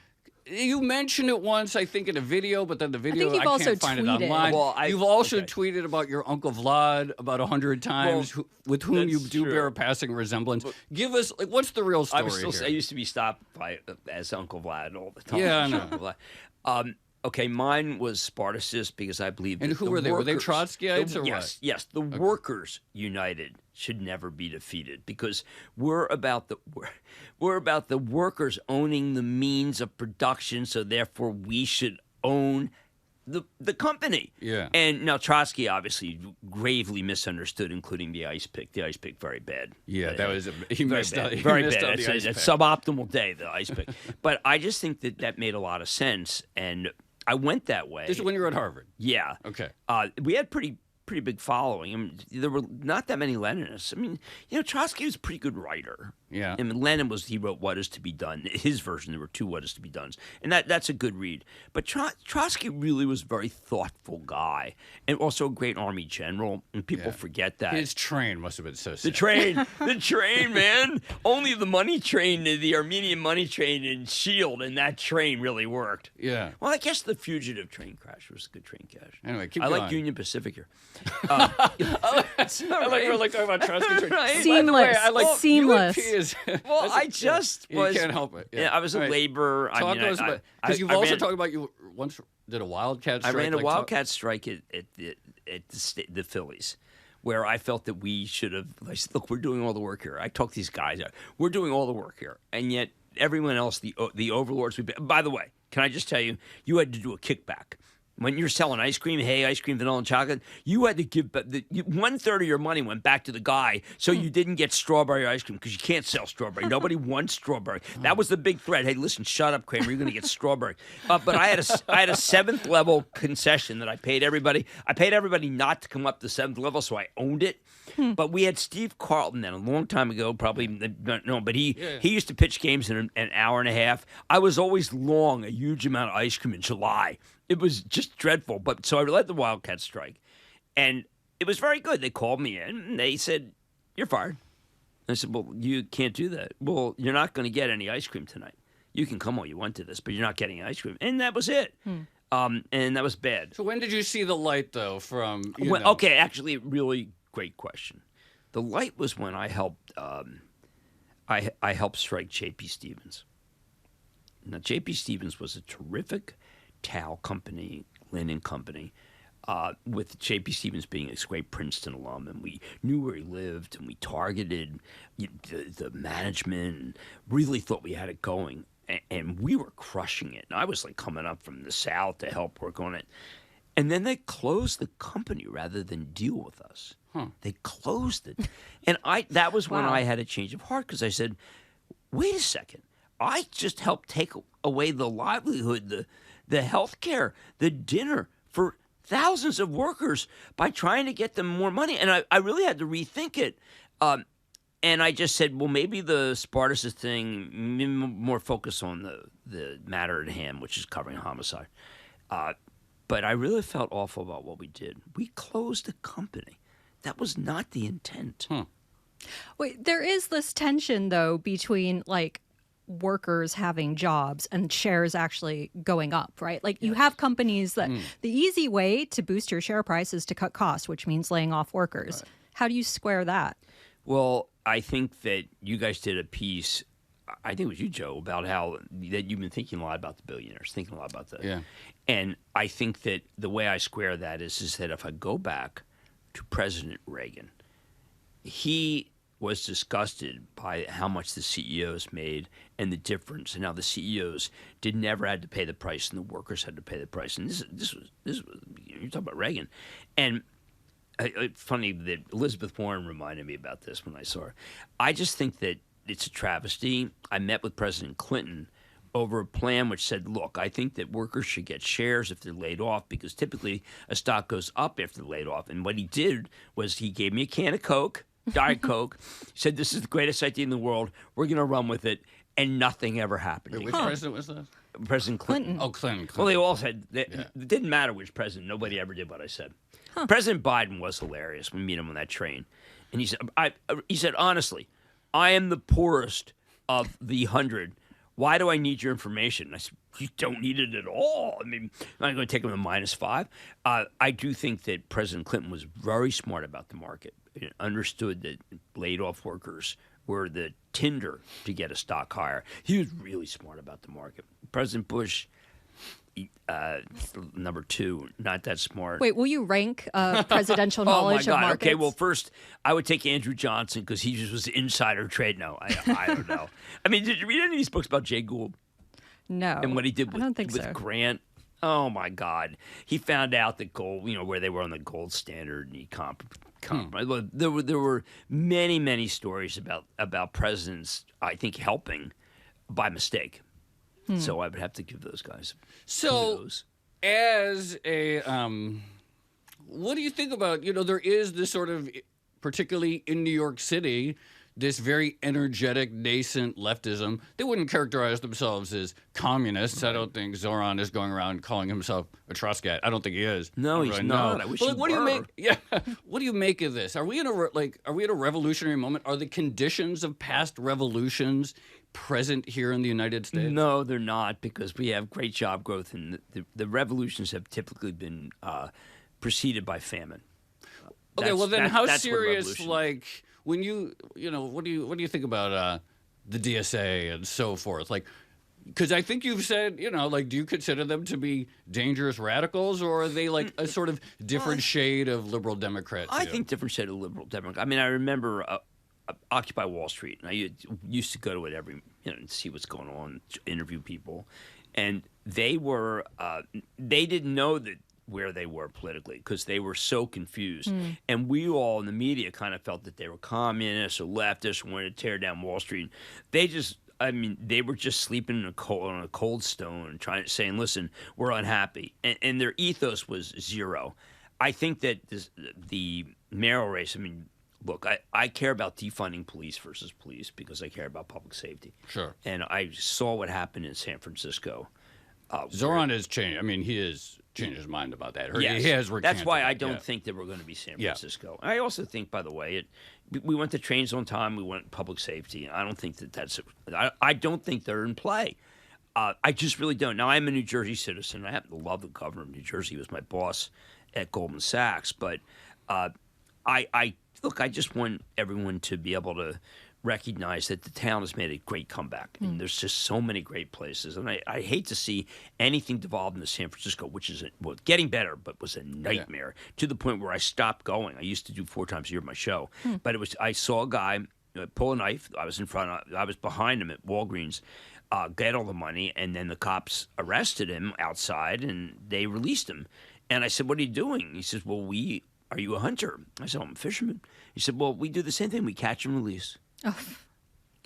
Speaker 3: You mentioned it once, I think, in a video, but then the video,
Speaker 2: I can't
Speaker 3: find
Speaker 2: tweeted.
Speaker 3: it online. You've also tweeted about your Uncle Vlad about 100 times, with whom you do bear a passing resemblance. Give us, what's the real story here?
Speaker 1: I used to be stopped by as Uncle Vlad all the time.
Speaker 3: Yeah, I know.
Speaker 1: Okay, mine was Spartacist because I believe.
Speaker 3: And who were they? Were they Trotskyites or what?
Speaker 1: Yes. The workers united should never be defeated because we're about the workers owning the means of production. So therefore, we should own the company.
Speaker 3: Yeah.
Speaker 1: And now Trotsky obviously gravely misunderstood, including the ice pick. The ice pick very bad.
Speaker 3: Yeah, that was he missed out.
Speaker 1: Very bad. It's a suboptimal day, the ice pick. But I just think that made a lot of sense, and I went that way.
Speaker 3: This is when you were at Harvard.
Speaker 1: Yeah.
Speaker 3: Okay.
Speaker 1: We had pretty big following. I mean, there were not that many Leninists. I mean, Trotsky was a pretty good writer.
Speaker 3: Yeah.
Speaker 1: I mean, Lenin he wrote What Is to Be Done. His version, there were two What Is to Be Dones. And that's a good read. But Trotsky really was a very thoughtful guy and also a great army general. And people forget that.
Speaker 3: His train must have been so sick.
Speaker 1: The train, man. Only the money train, the Armenian money train in S.H.I.E.L.D. and that train really worked.
Speaker 3: Yeah.
Speaker 1: Well, I guess the fugitive train crash was a good train crash.
Speaker 3: Anyway, keep
Speaker 1: going.
Speaker 3: I
Speaker 1: like Union Pacific here.
Speaker 3: I like talking about Trotsky.
Speaker 1: Right.
Speaker 2: Seamless. Seamless.
Speaker 1: I just was.
Speaker 3: You can't help it.
Speaker 1: Yeah, I was a laborer.
Speaker 3: Talk to us about, because you've also talked about you once did a wildcat strike.
Speaker 1: I ran a wildcat strike at the Phillies, where I felt that we should have. I said, look, we're doing all the work here. I talked these guys out. We're doing all the work here, and yet everyone else, the overlords. By the way, can I just tell you, you had to do a kickback. When you're selling ice cream, ice cream, vanilla, and chocolate, you had to give 1/3 of your money went back to the guy, so you didn't get strawberry ice cream because you can't sell strawberry. Nobody wants strawberry. That was the big threat. Hey, listen, shut up, Cramer. You're going to get strawberry. But I had a 7th level concession that I paid everybody. I paid everybody not to come up to 7th level, so I owned it. But we had Steve Carlton then a long time ago, probably no, but he used to pitch games in an hour and a half. I was always long a huge amount of ice cream in July. It was just dreadful. But so I led the wildcat strike, and it was very good. They called me in, and they said, "You're fired." I said, "Well, you can't do that. Well, you're not going to get any ice cream tonight. You can come all you want to this, but you're not getting ice cream." And that was it. And that was bad.
Speaker 3: So when did you see the light, though, from, you know?
Speaker 1: Okay, actually, really great question. The light was when I helped I helped strike J.P. Stevens. Now, J.P. Stevens was a terrific towel company, linen company, with J.P. Stevens being a great Princeton alum, and we knew where he lived, and we targeted the management and really thought we had it going, and we were crushing it. And I was like coming up from the South to help work on it. And then they closed the company rather than deal with us. They closed it. And that was when I had a change of heart, because I said, wait a second. I just helped take away the livelihood, the health care, the dinner for thousands of workers by trying to get them more money. And I really had to rethink it. And I just said, well, maybe the Sparticists thing, more focus on the matter at hand, which is covering homicide. But I really felt awful about what we did. We closed the company. That was not the intent.
Speaker 2: Wait, there is this tension, though, between, like, workers having jobs and shares actually going up, right? Like, you have companies that the easy way to boost your share price is to cut costs, which means laying off workers. Right. How do you square that?
Speaker 1: Well, I think that you guys did a piece, I think it was you, Joe, about how that you've been thinking a lot about the billionaires, thinking a lot about that.
Speaker 3: Yeah.
Speaker 1: And I think that the way I square that is that if I go back to President Reagan, he was disgusted by how much the CEOs made and the difference, and how the CEOs never had to pay the price, and the workers had to pay the price. And this was you're talking about Reagan, and it's funny that Elizabeth Warren reminded me about this when I saw her. I just think that it's a travesty. I met with President Clinton over a plan which said, look, I think that workers should get shares if they're laid off, because typically a stock goes up after they're laid off. And what he did was he gave me a can of Coke, Diet Coke, said, this is the greatest idea in the world. We're going to run with it. And nothing ever happened.
Speaker 3: Wait, which president was that?
Speaker 1: President Clinton.
Speaker 3: Oh, Clinton.
Speaker 1: Well, they all said, it didn't matter which president. Nobody ever did what I said. President Biden was hilarious. We meet him on that train. And he said, honestly, I am the poorest of the 100. Why do I need your information? I said, you don't need it at all. I mean, I'm going to take him to -5. I do think that President Clinton was very smart about the market. He understood that laid off workers were the tinder to get a stock higher. He was really smart about the market. President Bush, number 2, not that smart.
Speaker 2: Wait, will you rank presidential knowledge of markets?
Speaker 1: Okay, well, first, I would take Andrew Johnson because he just was insider trade. No, I don't know. I mean, did you read any of these books about Jay Gould?
Speaker 2: No.
Speaker 1: And what he did with
Speaker 2: so.
Speaker 1: Grant? Oh, my God. He found out that gold, where they were on the gold standard, and he There were many, many stories about presidents, I think, helping by mistake. So I would have to give those guys kudos.
Speaker 3: As a, what do you think about, there is this sort of, particularly in New York City, this very energetic, nascent leftism. They wouldn't characterize themselves as communists. Right. I don't think Zohran is going around calling himself a Trotskyite. I don't think he is.
Speaker 1: No, he's not. I wish he were.
Speaker 3: What do you make of this? Are we in a revolutionary moment? Are the conditions of past revolutions present here in the United States?
Speaker 1: No, they're not, because we have great job growth, and the revolutions have typically been preceded by famine.
Speaker 3: Okay, well then, how serious? When what do you think about the DSA and so forth? Because I think you've said, do you consider them to be dangerous radicals, or are they like a sort of different shade of liberal Democrat?
Speaker 1: I think different shade of liberal Democrat. I mean, I remember Occupy Wall Street, and I used to go to it and see what's going on, interview people, and they were they didn't know that where they were politically because they were so confused. And we all in the media kind of felt that they were communists or leftists, wanted to tear down Wall Street. They just, I mean, they were just sleeping on a cold stone, saying, listen, we're unhappy. And their ethos was zero. I think that the mayoral race, I mean, look, I care about defunding police versus police because I care about public safety.
Speaker 3: Sure.
Speaker 1: And I saw what happened in San Francisco.
Speaker 3: Zohran has changed. I mean, he has changed his mind about that.
Speaker 1: Yes.
Speaker 3: He has
Speaker 1: That's why I don't think that we're going to be San Francisco. I also think, by the way, we went to trains on time. We went public safety. I don't think that's. I don't think they're in play. I just really don't. Now, I'm a New Jersey citizen. I happen to love the governor of New Jersey. He was my boss at Goldman Sachs. But I just want everyone to be able to recognize that the town has made a great comeback. And there's just so many great places. And I hate to see anything devolve into San Francisco, which is getting better, but was a nightmare to the point where I stopped going. I used to do 4 times a year my show. But I saw a guy pull a knife. I was behind him at Walgreens, get all the money, and then the cops arrested him outside and they released him. And I said, what are you doing? He says, well, are you a hunter? I said, I'm a fisherman. He said, well, we do the same thing. We catch and release.
Speaker 2: Oh,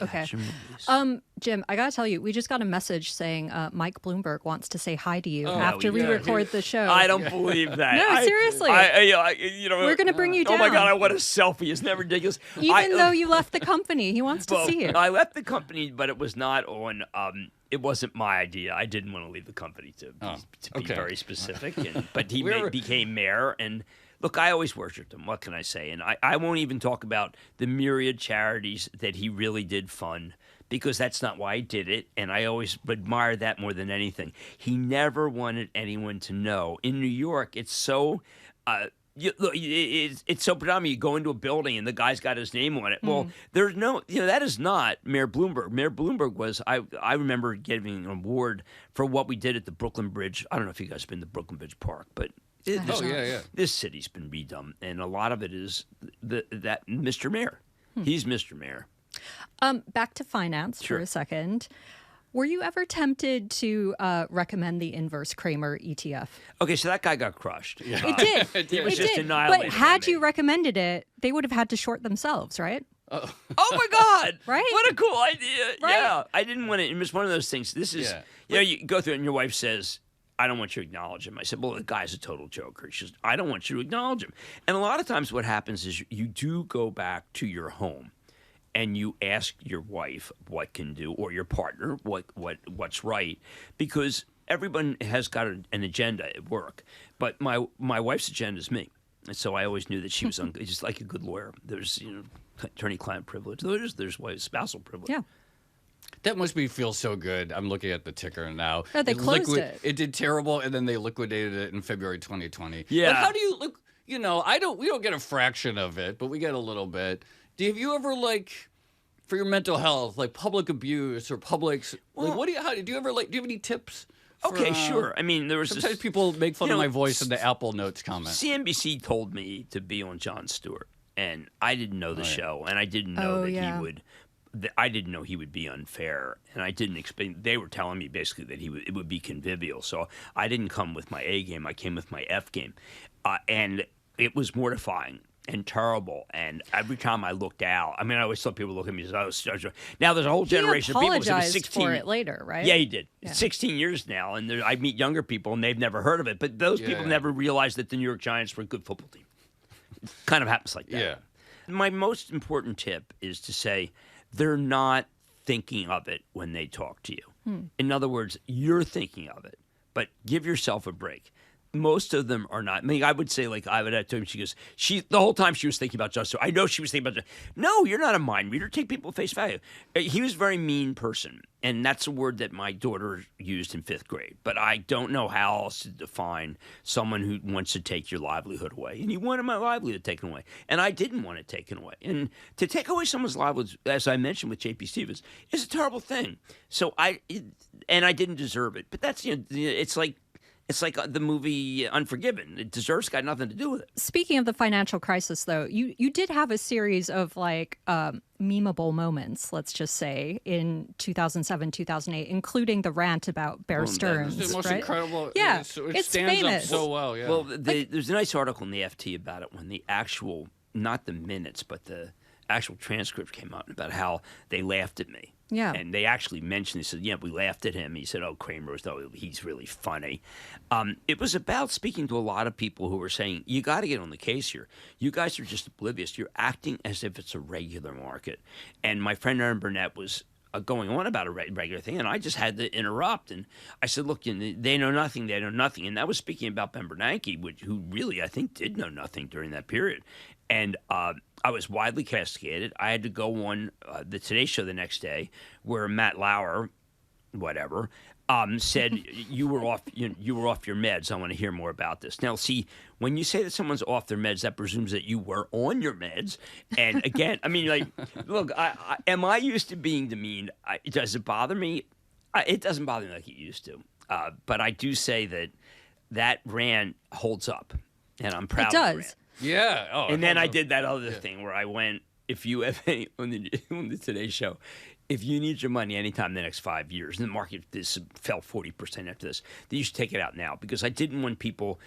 Speaker 2: okay. Jim, I gotta tell you, we just got a message saying Mike Bloomberg wants to say hi to you after we record the show.
Speaker 1: I don't believe that.
Speaker 2: No, seriously. We're gonna bring you down.
Speaker 1: Oh my God, I want a selfie. Isn't that ridiculous?
Speaker 2: Even though you left the company, he wants to see you.
Speaker 1: I left the company, but it was not on. It wasn't my idea. I didn't want to leave the company to be very specific. But he became mayor and. Look, I always worshipped him. What can I say? And I won't even talk about the myriad charities that he really did fund because that's not why he did it. And I always admired that more than anything. He never wanted anyone to know. In New York, it's so it's so predominant. You go into a building and the guy's got his name on it. Well, there's no, that is not Mayor Bloomberg. Mayor Bloomberg was, I remember getting an award for what we did at the Brooklyn Bridge. I don't know if you guys have been to Brooklyn Bridge Park, but this city's been redone, and a lot of it is that Mr. Mayor. He's Mr. Mayor.
Speaker 2: Back to finance for a second. Were you ever tempted to recommend the inverse Cramer ETF?
Speaker 1: Okay, so that guy got crushed.
Speaker 2: Yeah. It did.
Speaker 1: He was just annihilated.
Speaker 2: But had you recommended it, they would have had to short themselves, right?
Speaker 1: Oh my God!
Speaker 2: Right?
Speaker 1: What a cool idea!
Speaker 2: Right?
Speaker 1: Yeah, I didn't want to. It was one of those things. This is, you go through it, and your wife says, I don't want you to acknowledge him. I said, well, the guy's a total joker. She says, I don't want you to acknowledge him. And a lot of times what happens is you do go back to your home and you ask your wife what can do or your partner what's right because everyone has got an agenda at work. But my wife's agenda is me. And so I always knew that she was just like a good lawyer. There's attorney-client privilege. There's spousal privilege.
Speaker 2: Yeah.
Speaker 3: That must feel so good. I'm looking at the ticker now.
Speaker 2: Oh, they closed it.
Speaker 3: It did terrible, and then they liquidated it in February 2020.
Speaker 1: Yeah.
Speaker 3: But how do you look? We don't get a fraction of it, but we get a little bit. Have you ever for your mental health, public abuse or public?
Speaker 1: Well,
Speaker 3: do you have any tips?
Speaker 1: Okay, sure. I mean, there was
Speaker 3: sometimes people make fun of my voice in the Apple Notes comment.
Speaker 1: CNBC told me to be on Jon Stewart, and I didn't know the show, and I didn't know that he would. I didn't know he would be unfair, and I didn't expect. They were telling me basically that it would be convivial. So I didn't come with my A game. I came with my F game, and it was mortifying and terrible. And every time I looked out, I mean, I always thought people look at me and say, "Oh, now there's a whole generation of people."
Speaker 2: He apologized for it later, right?
Speaker 1: Yeah, he did. Yeah. 16 years now, and I meet younger people, and they've never heard of it. But those people never realized that the New York Giants were a good football team. It kind of happens like that.
Speaker 3: Yeah.
Speaker 1: My most important tip is to say, they're not thinking of it when they talk to you. In other words, you're thinking of it, but give yourself a break. Most of them are not. I mean, I would say, I would have told him, she goes, the whole time she was thinking about justice. I know she was thinking about justice. No, you're not a mind reader. Take people at face value. He was a very mean person, and that's a word that my daughter used in 5th grade. But I don't know how else to define someone who wants to take your livelihood away. And he wanted my livelihood taken away, and I didn't want it taken away. And to take away someone's livelihood, as I mentioned with J.P. Stevens, is a terrible thing. So I didn't deserve it. But that's, it's like, It's like the movie Unforgiven. Desert's got nothing to do with it.
Speaker 2: Speaking of the financial crisis, though, you did have a series of like memeable moments, let's just say, in 2007, 2008, including the rant about Bear Stearns.
Speaker 3: It's the most
Speaker 2: right?
Speaker 3: incredible.
Speaker 2: Yeah,
Speaker 3: it
Speaker 2: it's
Speaker 3: stands
Speaker 2: famous.
Speaker 3: up so well. Yeah.
Speaker 1: Well, there's a nice article in the FT about it when the actual, not the minutes, but the actual transcript came out about how they laughed at me.
Speaker 2: Yeah.
Speaker 1: And they actually mentioned, they said, yeah, we laughed at him. He said, oh, Cramer, he's really funny. It was about speaking to a lot of people who were saying, you got to get on the case here. You guys are just oblivious. You're acting as if it's a regular market. And my friend Aaron Burnett was going on about a regular thing, and I just had to interrupt. And I said, look, they know nothing. They know nothing. And that was speaking about Ben Bernanke, who really, I think, did know nothing during that period. And I was widely castigated. I had to go on the Today Show the next day, where Matt Lauer, whatever, said you were off your meds. I want to hear more about this. Now, see, when you say that someone's off their meds, that presumes that you were on your meds. And again, I mean, like, look, am I used to being demeaned? Does it bother me? It doesn't bother me like it used to. But I do say that rant holds up, and I'm proud. It
Speaker 2: does.
Speaker 1: Of the rant.
Speaker 3: Yeah. Oh,
Speaker 1: and then I did that other thing where I went, if you have on the Today Show, if you need your money anytime in the next 5 years, and the market fell 40% after this, then you should take it out now, because I didn't want people.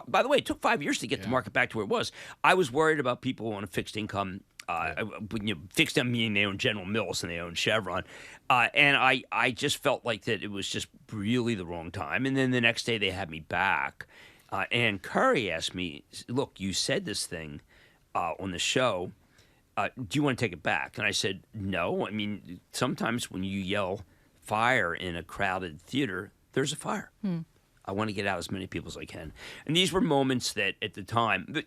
Speaker 1: By the way, it took 5 years to get the market back to where it was. I was worried about people on a fixed income. Fixed income meaning they own General Mills and they own Chevron, and I just felt like that it was just really the wrong time. And then the next day they had me back. Ann Curry asked me, look, you said this thing on the show. Do you want to take it back? And I said, no. I mean, sometimes when you yell fire in a crowded theater, there's a fire. I want to get out as many people as I can. And these were moments that at the time,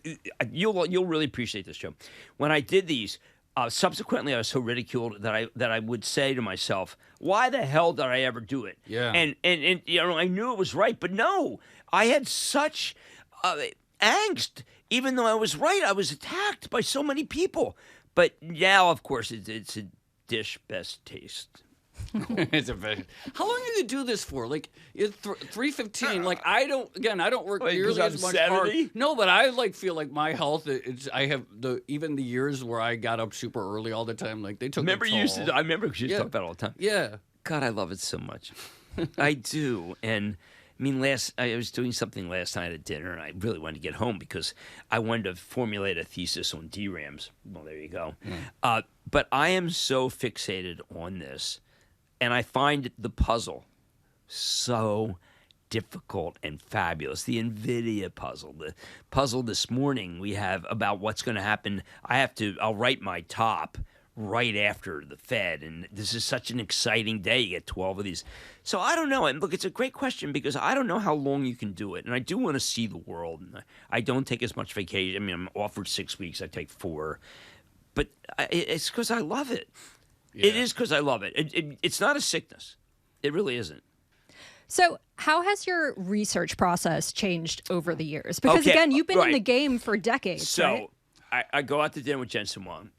Speaker 1: you'll really appreciate this, Joe. When I did these, subsequently I was so ridiculed that I would say to myself, why the hell did I ever do it?
Speaker 3: Yeah.
Speaker 1: And I knew it was right, but no. I had such angst. Even though I was right, I was attacked by so many people. But now, of course, it's a dish best taste.
Speaker 3: It's a very. How long did you do this for? Like 3:15. Like I don't work nearly as much hard. No, but I feel like my health. I have even the years where I got up super early all the time. Like they took.
Speaker 1: I remember because you talk about it all the time.
Speaker 3: Yeah.
Speaker 1: God, I love it so much. I do, and. I mean, I was doing something last night at dinner, and I really wanted to get home because I wanted to formulate a thesis on DRAMs. Well, there you go. But I am so fixated on this, and I find the puzzle so difficult and fabulous. The NVIDIA puzzle, the puzzle this morning we have about what's going to happen. I'll write my top right after the Fed, and this is such an exciting day. You get 12 of these. So I don't know. And look, it's a great question because I don't know how long you can do it. And I do want to see the world. And I don't take as much vacation. I mean, I'm offered 6 weeks. I take 4. But it's because I love it. Yeah. It is because I love it. It's not a sickness. It really isn't.
Speaker 2: So how has your research process changed over the years? Because, again, you've been in the game for decades,
Speaker 1: So I go out to dinner with Jensen Huang.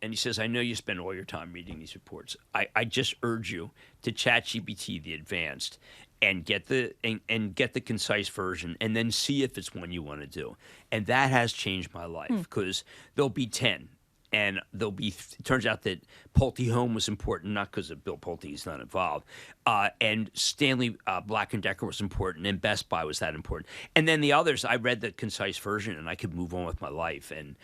Speaker 1: And he says, I know you spend all your time reading these reports. I just urge you to ChatGPT the advanced and get the concise version and then see if it's one you want to do. And that has changed my life because there'll be 10. And it turns out that Pulte Home was important, not because of Bill Pulte, he's not involved. And Stanley Black & Decker was important, and Best Buy was that important. And then the others, I read the concise version, and I could move on with my life. And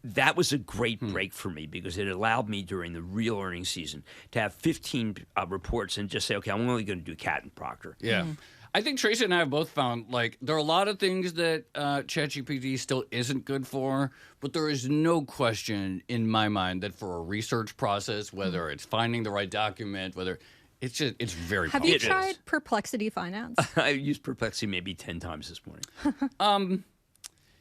Speaker 1: that was a great break for me because it allowed me during the real earnings season to have 15 reports and just say, okay, I'm only going to do Cat and Proctor.
Speaker 3: Yeah. I think Tracy and I have both found, there are a lot of things that ChatGPT still isn't good for, but there is no question in my mind that for a research process, whether it's finding the right document, it's very
Speaker 2: Have you tried Perplexity Finance?
Speaker 1: I used Perplexity maybe 10 times this morning.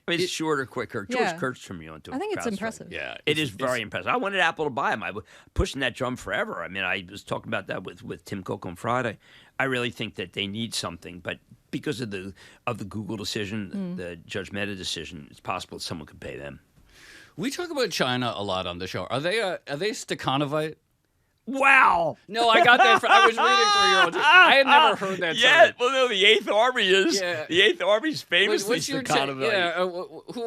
Speaker 1: It's shorter, quicker. George Kurtz turned me on to it.
Speaker 2: I think it's impressive.
Speaker 3: Yeah,
Speaker 1: it is very impressive. I wanted Apple to buy them. I was pushing that drum forever. I mean, I was talking about that with Tim Cook on Friday. I really think that they need something, but because of the Google decision, the Judge Mehta decision, it's possible that someone could pay them.
Speaker 3: We talk about China a lot on the show. Are they Stakhanovite?
Speaker 1: Wow.
Speaker 3: No, I got that. I was reading 3-year-olds. I had never heard that
Speaker 1: Yeah,
Speaker 3: term.
Speaker 1: well, no, the Eighth Army is.
Speaker 3: Yeah.
Speaker 1: The Eighth Army's famously
Speaker 3: What's your
Speaker 1: Stakhanovism.
Speaker 3: Yeah.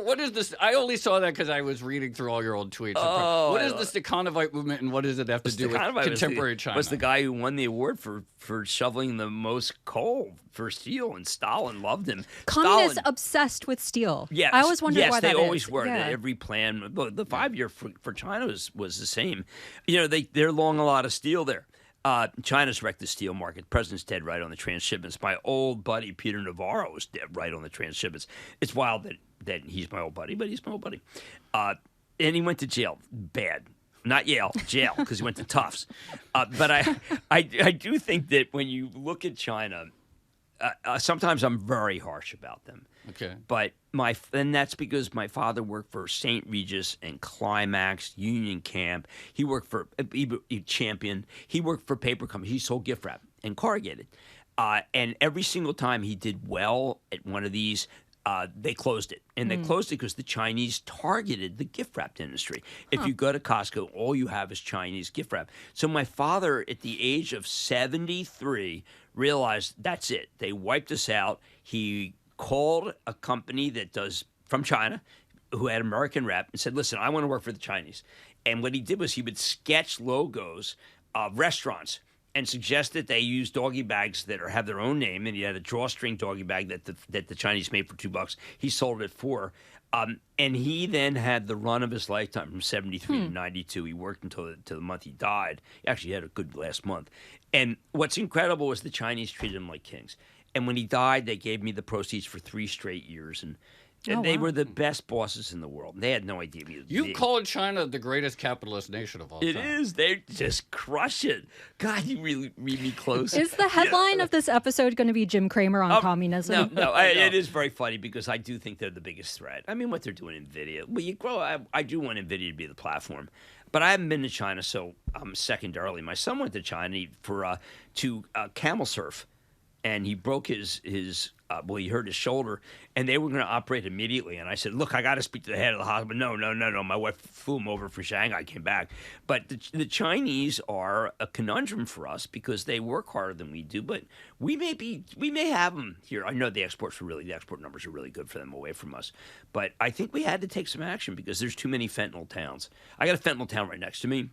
Speaker 3: What is this? I only saw that because I was reading through all your old tweets. What is the Stakhanovite movement, and what does it have to do with contemporary China?
Speaker 1: Was the guy who won the award for shoveling the most coal for steel, and Stalin loved him.
Speaker 2: Communists obsessed with steel.
Speaker 1: Yes,
Speaker 2: I always wondered why that is.
Speaker 1: Yes, they always were.
Speaker 2: Yeah.
Speaker 1: Every plan, the 5-year for China was the same. You know, they're long a lot of steel there. China's wrecked the steel market. President's dead right on the transshipments. My old buddy Peter Navarro is dead right on the transshipments. It's wild that he's my old buddy, but he's my old buddy. And he went to jail. Bad. Not Yale, jail, because he went to Tufts. But I do think that when you look at China, sometimes I'm very harsh about them.
Speaker 3: Okay.
Speaker 1: But and that's because my father worked for St. Regis and Climax, Union Camp. He worked for Champion. He worked for paper companies. He sold gift wrap and corrugated. And every single time he did well at one of these, they closed it. And they closed it because the Chinese targeted the gift wrap industry. If you go to Costco, all you have is Chinese gift wrap. So my father, at the age of 73, realized that's it. They wiped us out. He called a company that does from China who had American rep and said, listen, I want to work for the Chinese. And what he did was he would sketch logos of restaurants and suggest that they use doggy bags that have their own name. And he had a drawstring doggy bag that the Chinese made for $2. He sold it for. And he then had the run of his lifetime from 73 to 92. He worked until the month he died. He actually had a good last month. And what's incredible was the Chinese treated him like kings. And when he died, they gave me the proceeds for 3 straight years. And they were the best bosses in the world. They had no idea.
Speaker 3: You called China the greatest capitalist nation of all time.
Speaker 1: It is. They just crush it. God, you really read me close.
Speaker 2: Is the headline of this episode going to be Jim Cramer on communism?
Speaker 1: No. It is very funny because I do think they're the biggest threat. I mean, what they're doing in NVIDIA. Well, you grow. I do want NVIDIA to be the platform. But I haven't been to China, so secondarily. My son went to China to camel surf. And he broke he hurt his shoulder, and they were going to operate immediately. And I said, look, I got to speak to the head of the hospital. No. My wife flew him over from Shanghai, came back. But the Chinese are a conundrum for us because they work harder than we do. But we may have them here. I know the export numbers are really good for them away from us. But I think we had to take some action because there's too many fentanyl towns. I got a fentanyl town right next to me,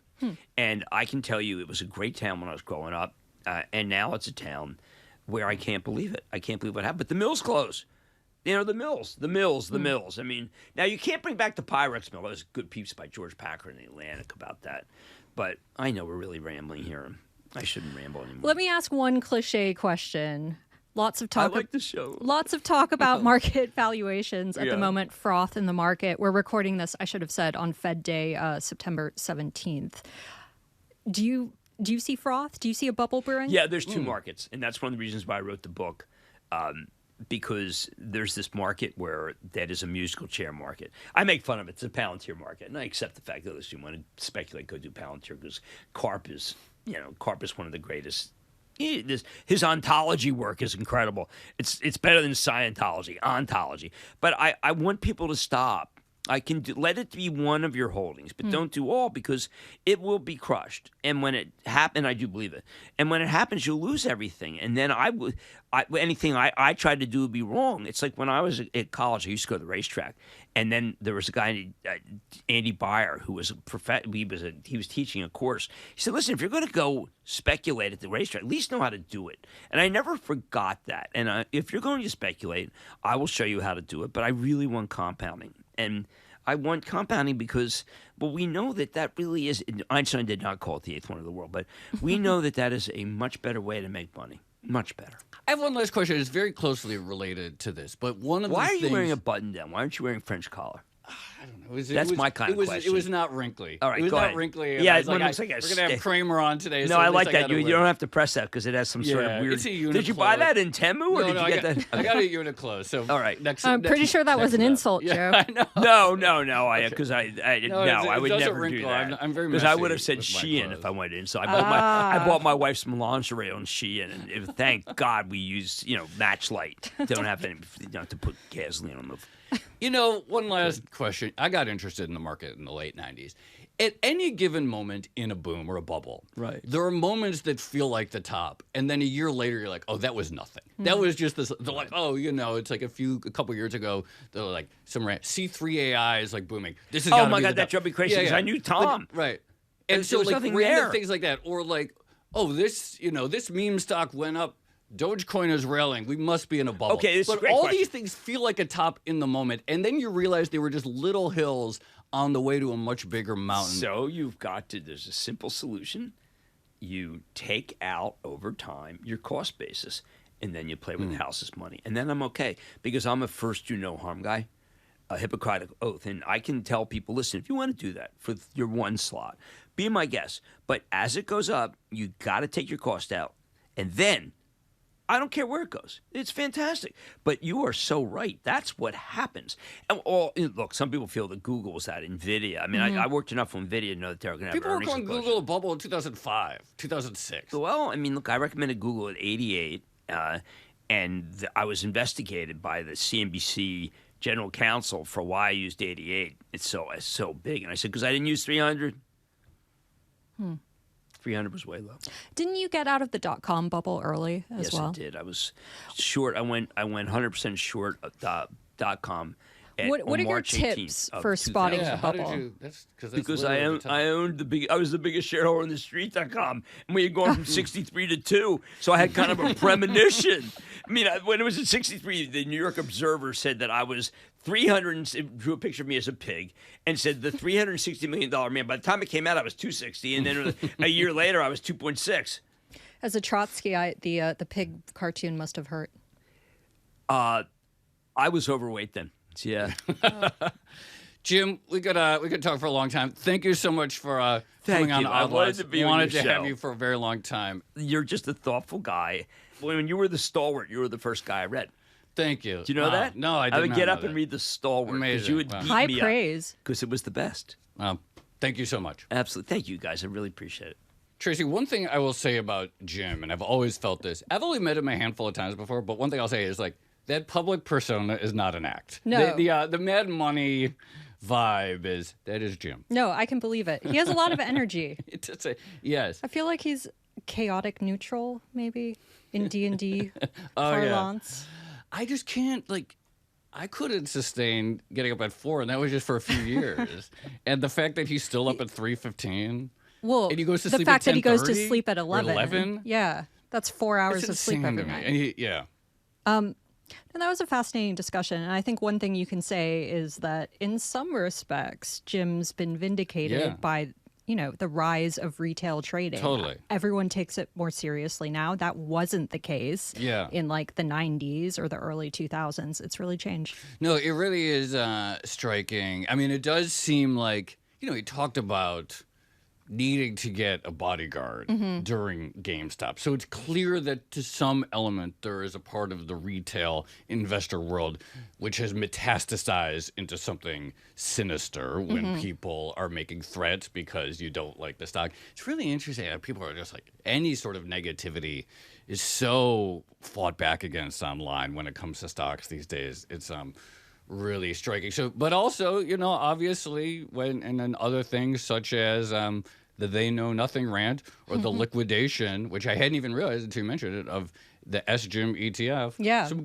Speaker 1: and I can tell you it was a great town when I was growing up, and now it's a town where I can't believe it. I can't believe what happened. But the mills closed. You know, the mills. I mean, now you can't bring back the Pyrex mill. There's a good piece by George Packer in the Atlantic about that. But I know we're really rambling here. I shouldn't ramble anymore.
Speaker 2: Let me ask one cliche question. Lots of talk.
Speaker 1: I like the show.
Speaker 2: Lots of talk about market valuations at the moment. Froth in the market. We're recording this, I should have said, on Fed Day, September 17th. Do you see froth? Do you see a bubble brewing?
Speaker 1: Yeah, there's 2 markets, and that's one of the reasons why I wrote the book, because there's this market where that is a musical chair market. I make fun of it. It's a Palantir market, and I accept the fact that if you want to speculate, go do Palantir, because Karp is one of the greatest. His ontology work is incredible. It's better than Scientology, ontology. But I want people to stop. I can let it be one of your holdings, but don't do all because it will be crushed. And when it happens, I do believe it. And when it happens, you'll lose everything. And then anything I tried to do would be wrong. It's like when I was at college, I used to go to the racetrack, and then there was a guy named Andy Beyer who was he was teaching a course. He said, "Listen, if you're going to go speculate at the racetrack, at least know how to do it." And I never forgot that. And if you're going to speculate, I will show you how to do it. But I really want compounding. And I want compounding because, well, we know that really is – Einstein did not call it the 8th wonder of the world, but we know that is a much better way to make money, much better.
Speaker 3: I have one last question. It's very closely related to this, but one of the things –
Speaker 1: Why are you wearing a button down? Why aren't you wearing French collar?
Speaker 3: I don't know.
Speaker 1: That's my kind of question.
Speaker 3: It was not wrinkly.
Speaker 1: All right,
Speaker 3: it was
Speaker 1: go
Speaker 3: not
Speaker 1: ahead.
Speaker 3: wrinkly.
Speaker 1: Yeah,
Speaker 3: we're going to have Cramer on today.
Speaker 1: No,
Speaker 3: so
Speaker 1: I like that.
Speaker 3: You
Speaker 1: don't have to press that because it has some sort of weird.
Speaker 3: It's a Uniqlo.
Speaker 1: Did you buy that in Temu or did you get that?
Speaker 3: I got a Uniqlo. So
Speaker 1: all right.
Speaker 2: I'm pretty sure that was an insult, Joe.
Speaker 3: I know.
Speaker 1: No. Because I would never do that.
Speaker 3: I'm very
Speaker 1: because I would have said Shein if I went in. So I bought my wife some lingerie on Shein, and thank God we use Matchlight. Don't have any to put gasoline on the.
Speaker 3: One last question. I got interested in the market in the late 90s. at any given moment in a boom or a bubble,
Speaker 1: Right.
Speaker 3: there are moments that feel like the top, and then a year later you're like, oh, that was nothing. That was just this. They're like, oh, it's like a couple years ago, they're like C3 AI is like booming. This is
Speaker 1: Oh my God, that drove me crazy because I knew Tom.
Speaker 3: Right. And so
Speaker 1: there was
Speaker 3: like
Speaker 1: nothing
Speaker 3: random
Speaker 1: there.
Speaker 3: things like that, or like, oh, this meme stock went up. Dogecoin is railing. We must be in a bubble.
Speaker 1: Okay, this is a
Speaker 3: but
Speaker 1: great
Speaker 3: all
Speaker 1: question.
Speaker 3: these things feel like a top in the moment, and then you realize they were just little hills on the way to a much bigger mountain.
Speaker 1: So there's a simple solution. You take out over time your cost basis, and then you play with the house's money. And then I'm okay because I'm a first do no harm guy, a Hippocratic oath. And I can tell people, listen, if you want to do that for your one slot, be my guest. But as it goes up, you got to take your cost out. And then I don't care where it goes. It's fantastic. But you are so right. That's what happens. And look, some people feel that Google was that NVIDIA. I mean, I worked enough on NVIDIA to know that they're going to have
Speaker 3: People were
Speaker 1: earnings
Speaker 3: calling
Speaker 1: explosion.
Speaker 3: Google a bubble in 2005, 2006.
Speaker 1: Well, I mean, look, I recommended Google at 88, and I was investigated by the CNBC general counsel for why I used 88. It's so big. And I said, because I didn't use 300. 300 was way low.
Speaker 2: Didn't you get out of the dot-com bubble early as well?
Speaker 1: Yes, I did. I was short. I went 100% short of .com.
Speaker 2: What are your
Speaker 1: March 18th
Speaker 2: tips
Speaker 1: of
Speaker 2: for
Speaker 1: 2000.
Speaker 2: spotting
Speaker 3: Yeah,
Speaker 2: the
Speaker 3: how
Speaker 2: bubble?
Speaker 3: did you? That's
Speaker 1: Because
Speaker 3: literally
Speaker 1: I was the biggest shareholder in the street.com, and we had gone from 63 to 2, so I had kind of a premonition. I mean, when it was at 63, the New York Observer said that I was 300, it drew a picture of me as a pig, and said the $360 million man. By the time it came out, I was 260, and then a year later, I was 2.6.
Speaker 2: As a Trotsky, the pig cartoon must have hurt.
Speaker 1: I was overweight then. Yeah.
Speaker 3: Jim, we could talk for a long time. Thank you so much for
Speaker 1: Thank
Speaker 3: coming on
Speaker 1: you.
Speaker 3: the
Speaker 1: I
Speaker 3: Odd
Speaker 1: wanted
Speaker 3: Lots.
Speaker 1: to be on
Speaker 3: Wanted
Speaker 1: your
Speaker 3: to have
Speaker 1: show.
Speaker 3: you for a very long time.
Speaker 1: You're just a thoughtful guy. When you were the stalwart, you were the first guy I read.
Speaker 3: Thank you.
Speaker 1: Do you know that?
Speaker 3: No, I did
Speaker 1: I would
Speaker 3: not
Speaker 1: get
Speaker 3: know
Speaker 1: up and
Speaker 3: that.
Speaker 1: read the stalwart because
Speaker 3: Amazing.
Speaker 1: you would
Speaker 3: Wow.
Speaker 1: beat
Speaker 2: High
Speaker 1: me
Speaker 2: praise.
Speaker 1: because it was the best.
Speaker 3: Thank you so much.
Speaker 1: Absolutely. Thank you, guys. I really appreciate it.
Speaker 3: Tracy, one thing I will say about Jim, and I've always felt this, I've only met him a handful of times before, but one thing I'll say is like, that public persona is not an act.
Speaker 2: No.
Speaker 3: The Mad Money vibe is Jim.
Speaker 2: No, I can believe it. He has a lot of energy.
Speaker 3: It's yes.
Speaker 2: I feel like he's chaotic neutral, maybe, in D&D
Speaker 3: Oh, yeah.
Speaker 2: parlance.
Speaker 3: I just can't, like, I couldn't sustain getting up at 4, and that was just for a few years. And the fact that he's still up at 3:15.
Speaker 2: Well,
Speaker 3: And he goes to
Speaker 2: the
Speaker 3: sleep
Speaker 2: fact
Speaker 3: at
Speaker 2: that he goes to
Speaker 3: 10:30
Speaker 2: sleep at
Speaker 3: or
Speaker 2: 11.
Speaker 3: 11?
Speaker 2: Yeah, that's 4 hours
Speaker 3: It's
Speaker 2: of sleep
Speaker 3: insane
Speaker 2: every
Speaker 3: to me.
Speaker 2: night.
Speaker 3: And yeah.
Speaker 2: And that was a fascinating discussion. And I think one thing you can say is that in some respects, Jim's been vindicated
Speaker 3: Yeah.
Speaker 2: by, the rise of retail trading.
Speaker 3: Totally.
Speaker 2: Everyone takes it more seriously now. That wasn't the case in like the 90s or the early 2000s. It's really changed.
Speaker 3: No, it really is striking. I mean, it does seem like, he talked about needing to get a bodyguard during GameStop. So it's clear that to some element there is a part of the retail investor world which has metastasized into something sinister when people are making threats because you don't like the stock. It's really interesting how people are just like, any sort of negativity is so fought back against online when it comes to stocks these days. It's really striking. So, but also, obviously, and then other things such as the They Know Nothing rant or the liquidation, which I hadn't even realized until you mentioned it, of the SGIM ETF.
Speaker 2: Yeah.
Speaker 3: Some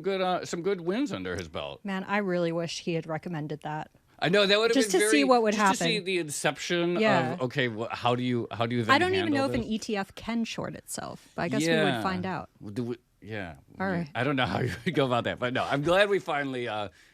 Speaker 3: good wins under his belt.
Speaker 2: Man, I really wish he had recommended that.
Speaker 3: I know that would have
Speaker 2: Just
Speaker 3: been
Speaker 2: to see what would
Speaker 3: just to see
Speaker 2: happen.
Speaker 3: the inception
Speaker 2: Yeah.
Speaker 3: of how do you then
Speaker 2: I don't even know
Speaker 3: handle
Speaker 2: if an
Speaker 3: this?
Speaker 2: ETF can short itself, but I guess we would find out.
Speaker 3: Yeah.
Speaker 2: All right.
Speaker 3: I don't know how you would go about that, but no, I'm glad we finally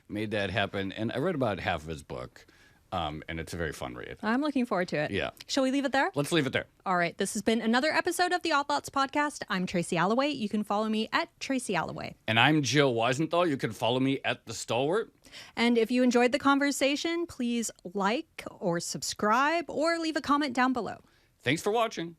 Speaker 3: made that happen. And I read about half of his book, and it's a very fun read.
Speaker 2: I'm looking forward to it.
Speaker 3: Yeah.
Speaker 2: Shall we leave it there?
Speaker 3: Let's leave it there.
Speaker 2: All right. This has been another episode of the Odd Lots podcast. I'm Tracy Alloway. You can follow me at Tracy Alloway.
Speaker 3: And I'm Jill Weisenthal. You can follow me at The Stalwart.
Speaker 2: And if you enjoyed the conversation, please like or subscribe or leave a comment down below.
Speaker 3: Thanks for watching.